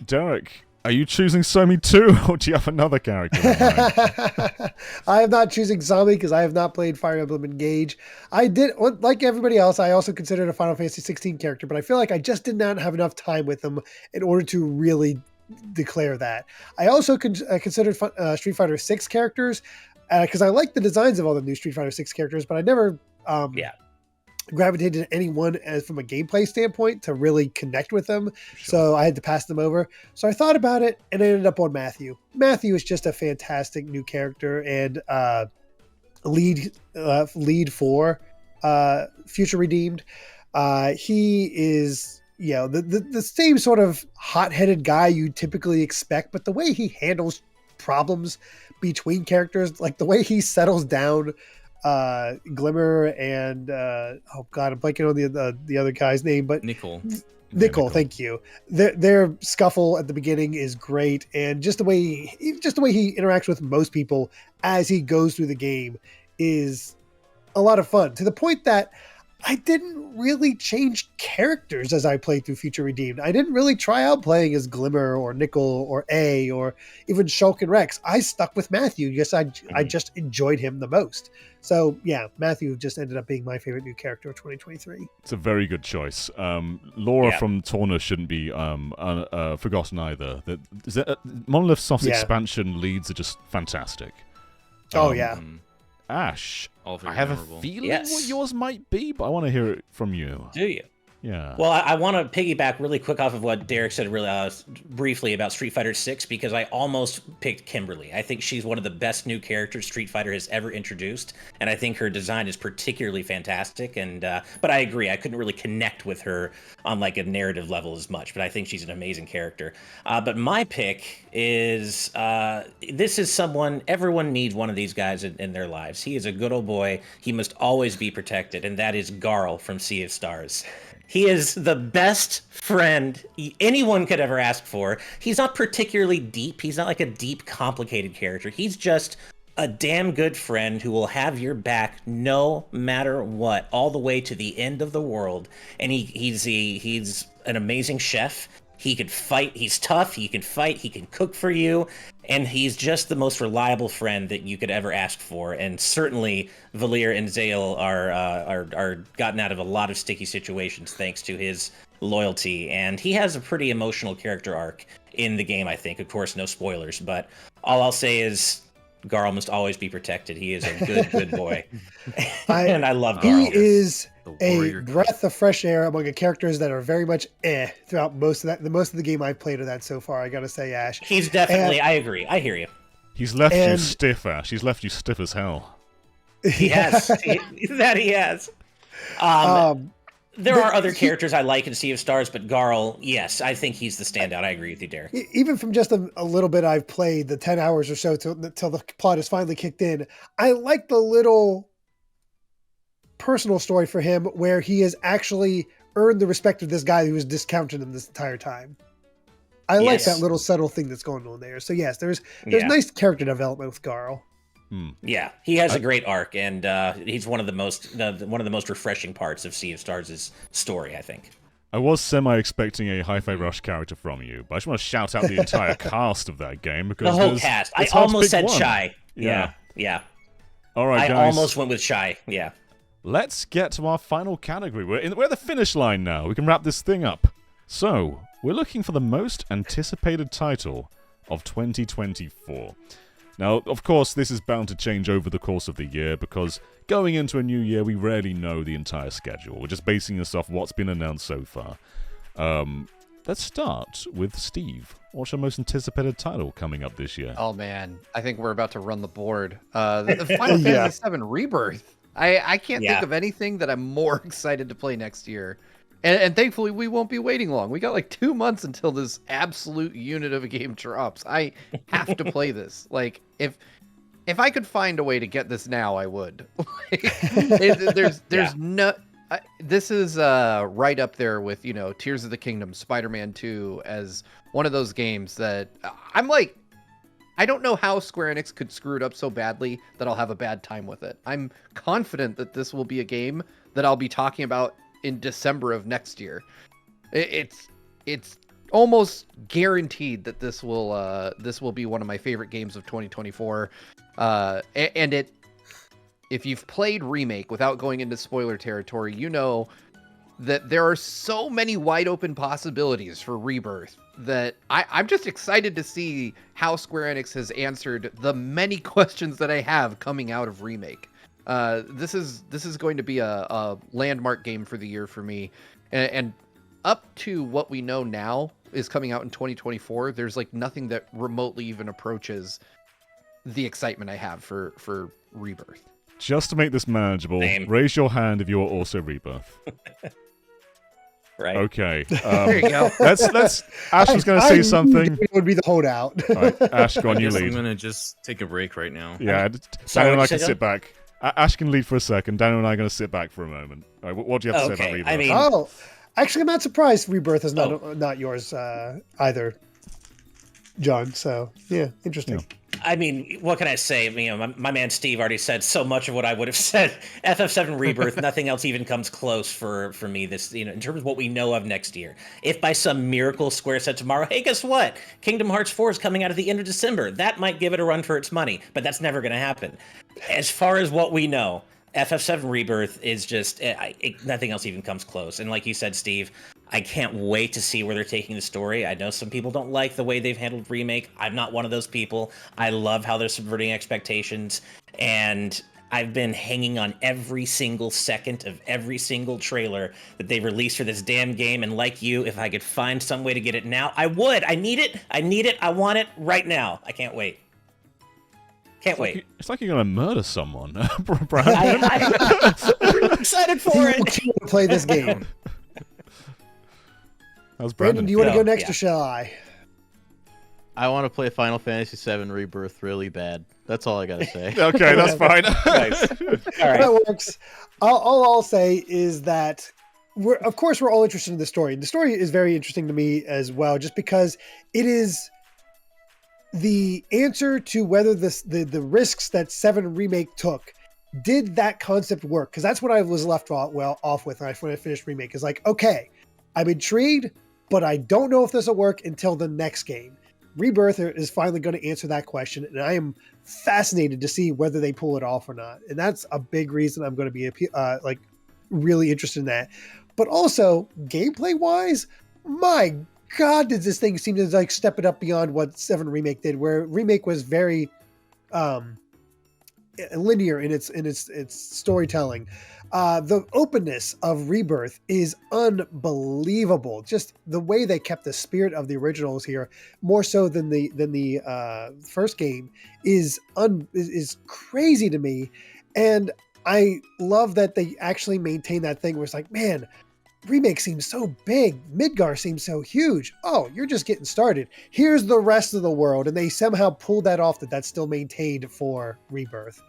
A: Derek, are you choosing Somi too, or do you have another character in mind?
E: I am not choosing Zombie because I have not played Fire Emblem Engage. I did, like everybody else, I also considered a Final Fantasy 16 character, but I feel like I just did not have enough time with them in order to really declare that. I also considered Street Fighter 6 characters. because I like the designs of all the new Street Fighter 6 characters, but I never gravitated to anyone as from a gameplay standpoint to really connect with them.
A: Sure.
E: So I had to pass them over. So I thought about it and I ended up on Matthew. Matthew is just a fantastic new character and lead for Future Redeemed. He is, the same sort of hot-headed guy you typically expect, but the way he handles problems between characters, like the way he settles down Glimmer and I'm blanking on the other guy's name, but
F: Nickel.
E: Nickel, thank you. Their scuffle at the beginning is great, and just the way he interacts with most people as he goes through the game is a lot of fun, to the point that I didn't really change characters as I played through Future Redeemed. I didn't really try out playing as Glimmer or Nickel or A or even Shulk and Rex. I stuck with Matthew. Yes, I just enjoyed him the most. So yeah, Matthew just ended up being my favorite new character of 2023.
A: It's a very good choice. Laura from Torna shouldn't be forgotten either. Monolith Soft's expansion leads are just fantastic.
E: Oh yeah.
A: Ash, I have
F: memorable.
A: a feeling what yours might be, but I want to hear it from you.
B: Do you?
A: Yeah.
B: Well, I want to piggyback really quick off of what Derek said really briefly about Street Fighter 6, because I almost picked Kimberly. I think she's one of the best new characters Street Fighter has ever introduced, and I think her design is particularly fantastic. And but I agree, I couldn't really connect with her on like a narrative level as much, but I think she's an amazing character. But my pick is this is someone, everyone needs one of these guys in their lives. He is a good old boy. He must always be protected, and that is Garl from Sea of Stars. He is the best friend anyone could ever ask for. He's not particularly deep. He's not like a deep, complicated character. He's just a damn good friend who will have your back no matter what, all the way to the end of the world. And he's an amazing chef. He can fight. He's tough. He can fight. He can cook for you. And he's just the most reliable friend that you could ever ask for. And certainly Valir and Zale are gotten out of a lot of sticky situations thanks to his loyalty. And he has a pretty emotional character arc in the game, I think. Of course, no spoilers. But all I'll say is Garl must always be protected. He is a good boy. And I love Garl.
E: He is a breath of fresh air among the characters that are very much throughout most of the game I've played of that so far. I gotta say, Ash.
B: He's definitely. I agree. I hear you.
A: He's left you stiff, Ash. He's left you stiff as hell.
B: He has. He has. There are other characters I like in Sea of Stars, but Garl, yes, I think he's the standout. I agree with you, Derek.
E: Even from just a little bit I've played, the 10 hours or so till the plot is finally kicked in, I like the little personal story for him where he has actually earned the respect of this guy who was discounting him this entire time. I like that little subtle thing that's going on there. So yes, there's nice character development with Garl.
B: Yeah, he has a great arc, and he's one of the most refreshing parts of Sea of Stars' story, I think.
A: I was semi-expecting a Hi-Fi Rush character from you, but I just want to shout out the entire cast of that game because
B: the whole cast. I almost said Shy. Yeah.
A: All right, guys.
B: I almost went with Shy. Yeah.
A: Let's get to our final category. We're at the finish line now. We can wrap this thing up. So, we're looking for the most anticipated title of 2024. Now, of course, this is bound to change over the course of the year because going into a new year, we rarely know the entire schedule. We're just basing this off what's been announced so far. Let's start with Steve. What's your most anticipated title coming up this year?
C: Oh, man. I think we're about to run the board. The Final Fantasy VII Rebirth. I can't think of anything that I'm more excited to play next year. And thankfully, we won't be waiting long. We got like 2 months until this absolute unit of a game drops. I have to play this. Like, if I could find a way to get this now, I would. There's no... this is right up there with, Tears of the Kingdom, Spider-Man 2 as one of those games that I'm like, I don't know how Square Enix could screw it up so badly that I'll have a bad time with it. I'm confident that this will be a game that I'll be talking about in December of next year. It's almost guaranteed that this will be one of my favorite games of 2024. And if you've played Remake without going into spoiler territory, that there are so many wide open possibilities for Rebirth that I'm just excited to see how Square Enix has answered the many questions that I have coming out of Remake. This is going to be a landmark game for the year for me, and up to what we know now is coming out in 2024. There's like nothing that remotely even approaches the excitement I have for Rebirth.
A: Just to make this manageable, raise your hand if you're also Rebirth.
B: Right.
A: Okay.
C: There you go.
A: Let's. Ash was going to say something.
E: It would be the holdout.
A: All right, Ash, go on, you
F: Yes, I'm
A: lead.
F: gonna just take a break right now.
A: Yeah,
B: Sorry,
A: Daniel and I
B: what'd
A: can
B: you say,
A: sit back. Ash can lead for a second. Daniel and I are going to sit back for a moment. All right, what do you have to say about Rebirth?
B: I mean,
E: Oh, actually, I'm not surprised Rebirth is not yours either, John. So yeah, interesting.
A: Yeah.
B: I mean, what can I say? You know, my man Steve already said so much of what I would have said. FF7 Rebirth, nothing else even comes close for me. This, you know, in terms of what we know of next year. If by some miracle Square said tomorrow, hey, guess what? Kingdom Hearts 4 is coming out at the end of December. That might give it a run for its money, but that's never going to happen. As far as what we know, FF7 Rebirth is just nothing else even comes close. And like you said, Steve, I can't wait to see where they're taking the story. I know some people don't like the way they've handled Remake. I'm not one of those people. I love how they're subverting expectations, and I've been hanging on every single second of every single trailer that they released for this damn game. And like you, if I could find some way to get it now, I would. I need it. I want it right now. I can't wait. Can't wait.
A: It's like you're going to murder someone, Brad.
B: I'm excited for it.
E: To play this game.
A: How's
E: Brandon, do you want to go next,
B: Yeah.
E: or shall I?
D: I want to play Final Fantasy VII Rebirth really bad. That's all I gotta say.
A: Okay, that's fine.
B: Nice. All right.
E: That works. All I'll say is that we're all interested in the story. The story is very interesting to me as well, just because it is the answer to whether the risks that 7 Remake took. Did that concept work? Because that's what I was left off with when I finished Remake. Is like, okay, I'm intrigued, but I don't know if this will work until the next game. Rebirth is finally going to answer that question, and I am fascinated to see whether they pull it off or not. And that's a big reason I'm going to be really interested in that. But also, gameplay-wise, my God, did this thing seem to like step it up beyond what 7 Remake did, where Remake was very linear in its storytelling. The openness of Rebirth is unbelievable. Just the way they kept the spirit of the originals here, more so than the first game, is crazy to me. And I love that they actually maintain that thing where it's like, man, Remake seems so big. Midgar seems so huge. Oh, you're just getting started. Here's the rest of the world. And they somehow pulled that off, that's still maintained for Rebirth.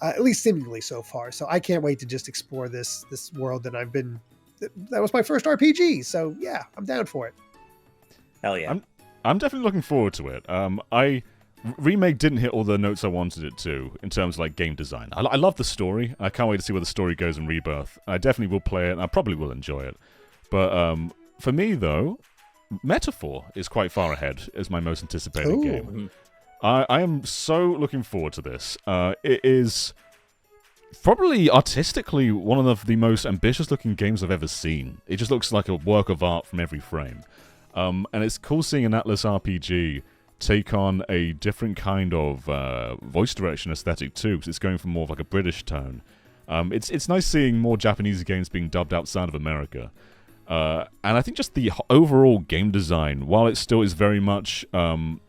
E: At least seemingly so far. So I can't wait to just explore this world that that was my first RPG. So yeah, I'm down for it.
B: Hell yeah.
A: I'm definitely looking forward to it. Remake didn't hit all the notes I wanted it to in terms of like game design. I love the story. I can't wait to see where the story goes in Rebirth. I definitely will play it, and I probably will enjoy it. But for me, though, Metaphor is quite far ahead as my most anticipated game. I am so looking forward to this. It is probably artistically one of the most ambitious-looking games I've ever seen. It just looks like a work of art from every frame. And it's cool seeing an Atlas RPG take on a different kind of voice direction aesthetic too, because it's going for more of like a British tone. It's nice seeing more Japanese games being dubbed outside of America. And I think just the overall game design, while it still is very much an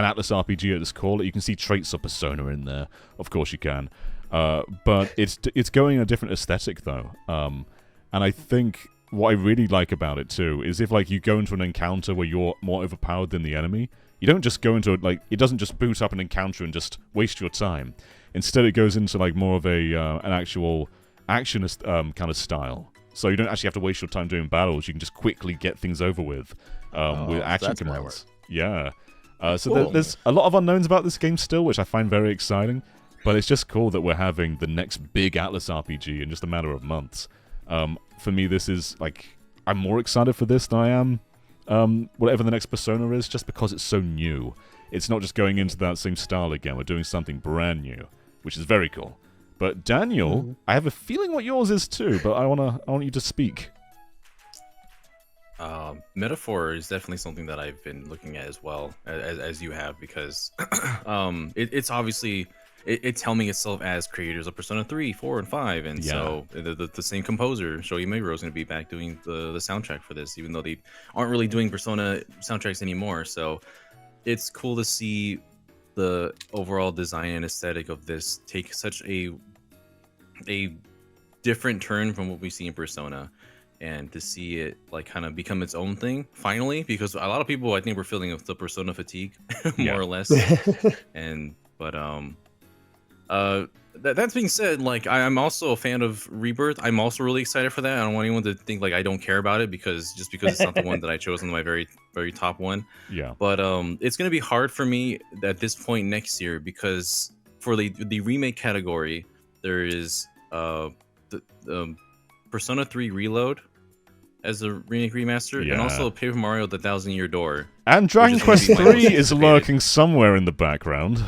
A: Atlas RPG at its core, you can see traits of Persona in there. Of course you can. But it's going in a different aesthetic though. And I think what I really like about it too is if like you go into an encounter where you're more overpowered than the enemy, you don't just go into it like it doesn't just boot up an encounter and just waste your time. Instead, it goes into like more of an actual actionist kind of style. So you don't actually have to waste your time doing battles. You can just quickly get things over with action commands. Yeah. So
D: Cool.
A: there's a lot of unknowns about this game still, which I find very exciting. But it's just cool that we're having the next big Atlas RPG in just a matter of months. For me, this is like I'm more excited for this than I am whatever the next Persona is, just because it's so new. It's not just going into that same style again. We're doing something brand new, which is very cool. But Daniel, I have a feeling what yours is too, but I want you to speak.
F: Metaphor is definitely something that I've been looking at as well as you have, because it's obviously it's helming itself as creators of Persona 3, 4, and 5, and so the same composer, Shoei Meguro, is going to be back doing the soundtrack for this, even though they aren't really doing Persona soundtracks anymore. So it's cool to see the overall design and aesthetic of this take such a different turn from what we see in Persona, and to see it like kind of become its own thing finally, because a lot of people, I think, were feeling the Persona fatigue more or less. And but that being said, like I'm also a fan of Rebirth. I'm also really excited for that. I don't want anyone to think like I don't care about it because it's not the one that I chose on my very top one.
A: Yeah.
F: But it's gonna be hard for me at this point next year, because for the remake category, there is the Persona 3 Reload as a remake remaster, and also Paper Mario: The Thousand-Year Door.
A: And Dragon Quest 3 is lurking somewhere in the background.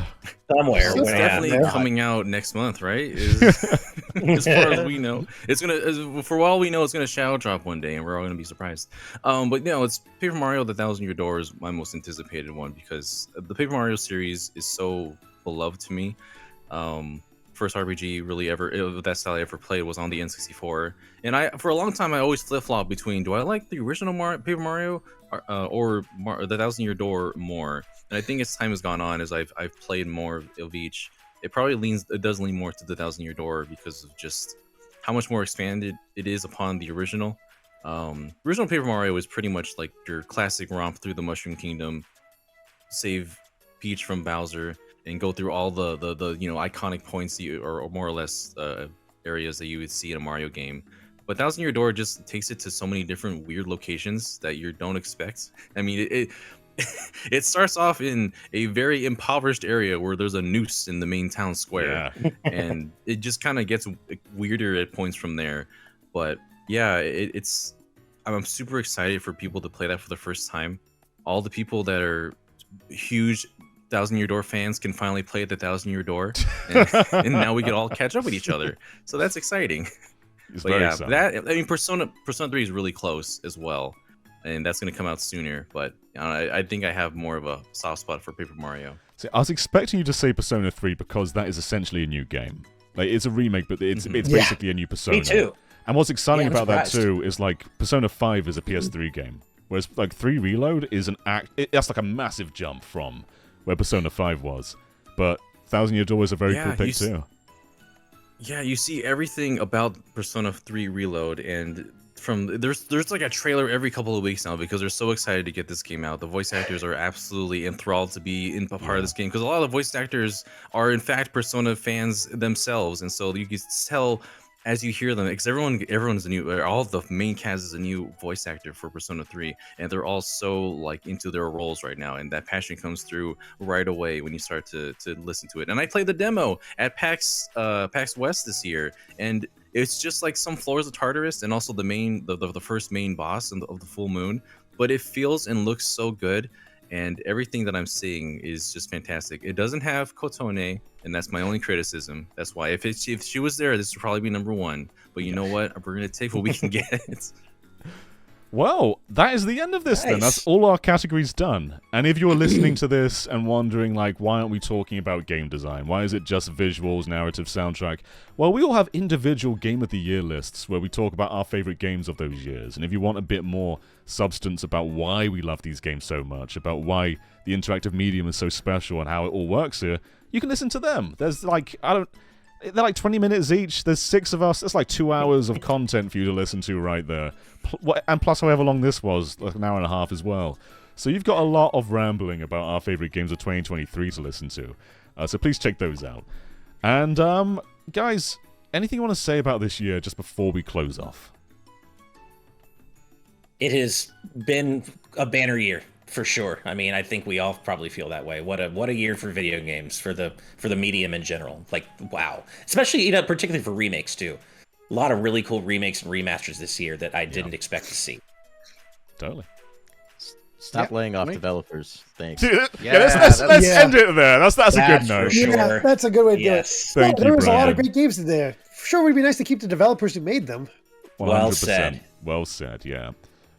B: Somewhere.
F: It's definitely coming out next month, right? As far as we know, it's gonna. For all we know, it's gonna shadow drop one day, and we're all gonna be surprised. But no, it's Paper Mario: The Thousand-Year Door is my most anticipated one, because the Paper Mario series is so beloved to me. First RPG really ever that style I ever played was on the N64, and for a long time I always flip-flop between, do I like the original Paper Mario or the Thousand-Year Door more? And I think as time has gone on, as I've played more of each, it does lean more to the Thousand-Year Door because of just how much more expanded it is upon the original. Original Paper Mario is pretty much like your classic romp through the Mushroom Kingdom, save Peach from Bowser, and go through all the iconic points or more or less areas that you would see in a Mario game. But Thousand-Year Door just takes it to so many different weird locations that you don't expect. I mean, it starts off in a very impoverished area where there's a noose in the main town square, and it just kind of gets weirder at points from there. But yeah, I'm super excited for people to play that for the first time. All the people that are huge Thousand-Year Door fans can finally play the Thousand-Year Door, and now we can all catch up with each other. So that's exciting.
A: It's
F: but
A: very
F: yeah,
A: exciting.
F: Persona 3 is really close as well, and that's going to come out sooner. But I think I have more of a soft spot for Paper Mario.
A: See, I was expecting you to say Persona 3 because that is essentially a new game. Like, it's a remake, but it's basically a new Persona.
B: Me too.
A: And what's exciting about
B: surprised.
A: that too is like Persona 5 is a PS3 game, whereas like 3 Reload is that's like a massive jump from where Persona 5 was. But Thousand-Year Door is a very cool pick too.
F: Yeah, you see everything about Persona 3 Reload, and there's like a trailer every couple of weeks now because they're so excited to get this game out. The voice actors are absolutely enthralled to be in a part of this game, because a lot of the voice actors are in fact Persona fans themselves, and so you can tell as you hear them, because everyone's a new, all of the main cast is a new voice actor for Persona 3, and they're all so like into their roles right now, and that passion comes through right away when you start to listen to it. And I played the demo at PAX West this year, and it's just like some floors of Tartarus, and also the first main boss of the Full Moon, but it feels and looks so good. And everything that I'm seeing is just fantastic. It doesn't have Kotone, and that's my only criticism. That's why if she was there, this would probably be number one. But you know what? We're gonna take what we can get.
A: Well, that is the end of this then. That's all our categories done. And if you're listening to this and wondering, like, why aren't we talking about game design? Why is it just visuals, narrative, soundtrack? Well, we all have individual Game of the Year lists where we talk about our favorite games of those years. And if you want a bit more substance about why we love these games so much, about why the interactive medium is so special and how it all works here, you can listen to them. There's like, they're like 20 minutes each. There's 6 of us. It's like 2 hours of content for you to listen to right there. And plus however long this was, like an hour and a half as well. So you've got a lot of rambling about our favorite games of 2023 to listen to. So please check those out. And guys, anything you want to say about this year just before we close off?
B: It has been a banner year. For sure. I mean, I think we all probably feel that way. What a year for video games, for the medium in general. Like, wow. Especially, particularly for remakes too. A lot of really cool remakes and remasters this year that I didn't expect to see.
A: Totally.
D: Stop laying off developers. Thanks.
A: Let's end it there. That's a good note.
B: Sure.
E: Yeah, that's a good way to do it.
A: Thank you,
E: there was a lot of
A: Brian.
E: great games in there. Sure, it would be nice to keep the developers who made them.
A: 100%.
B: Well said.
A: Well said, yeah.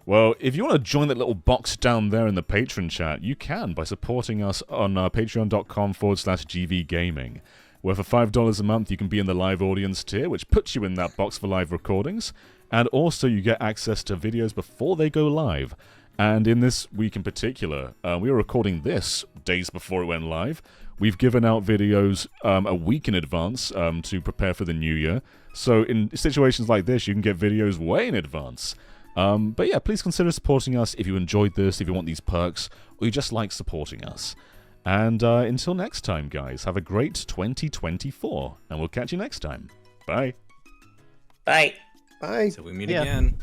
A: Well, if you want to join that little box down there in the patron chat, you can by supporting us on patreon.com/GVGaming, where for $5 a month you can be in the live audience tier, which puts you in that box for live recordings, and also you get access to videos before they go live. And in this week in particular, we were recording this days before it went live. We've given out videos a week in advance to prepare for the new year. So in situations like this, you can get videos way in advance. But yeah, please consider supporting us if you enjoyed this, if you want these perks, or you just like supporting us. And until next time, guys, have a great 2024, and we'll catch you next time. Bye.
B: Bye.
E: Bye.
F: So we meet again.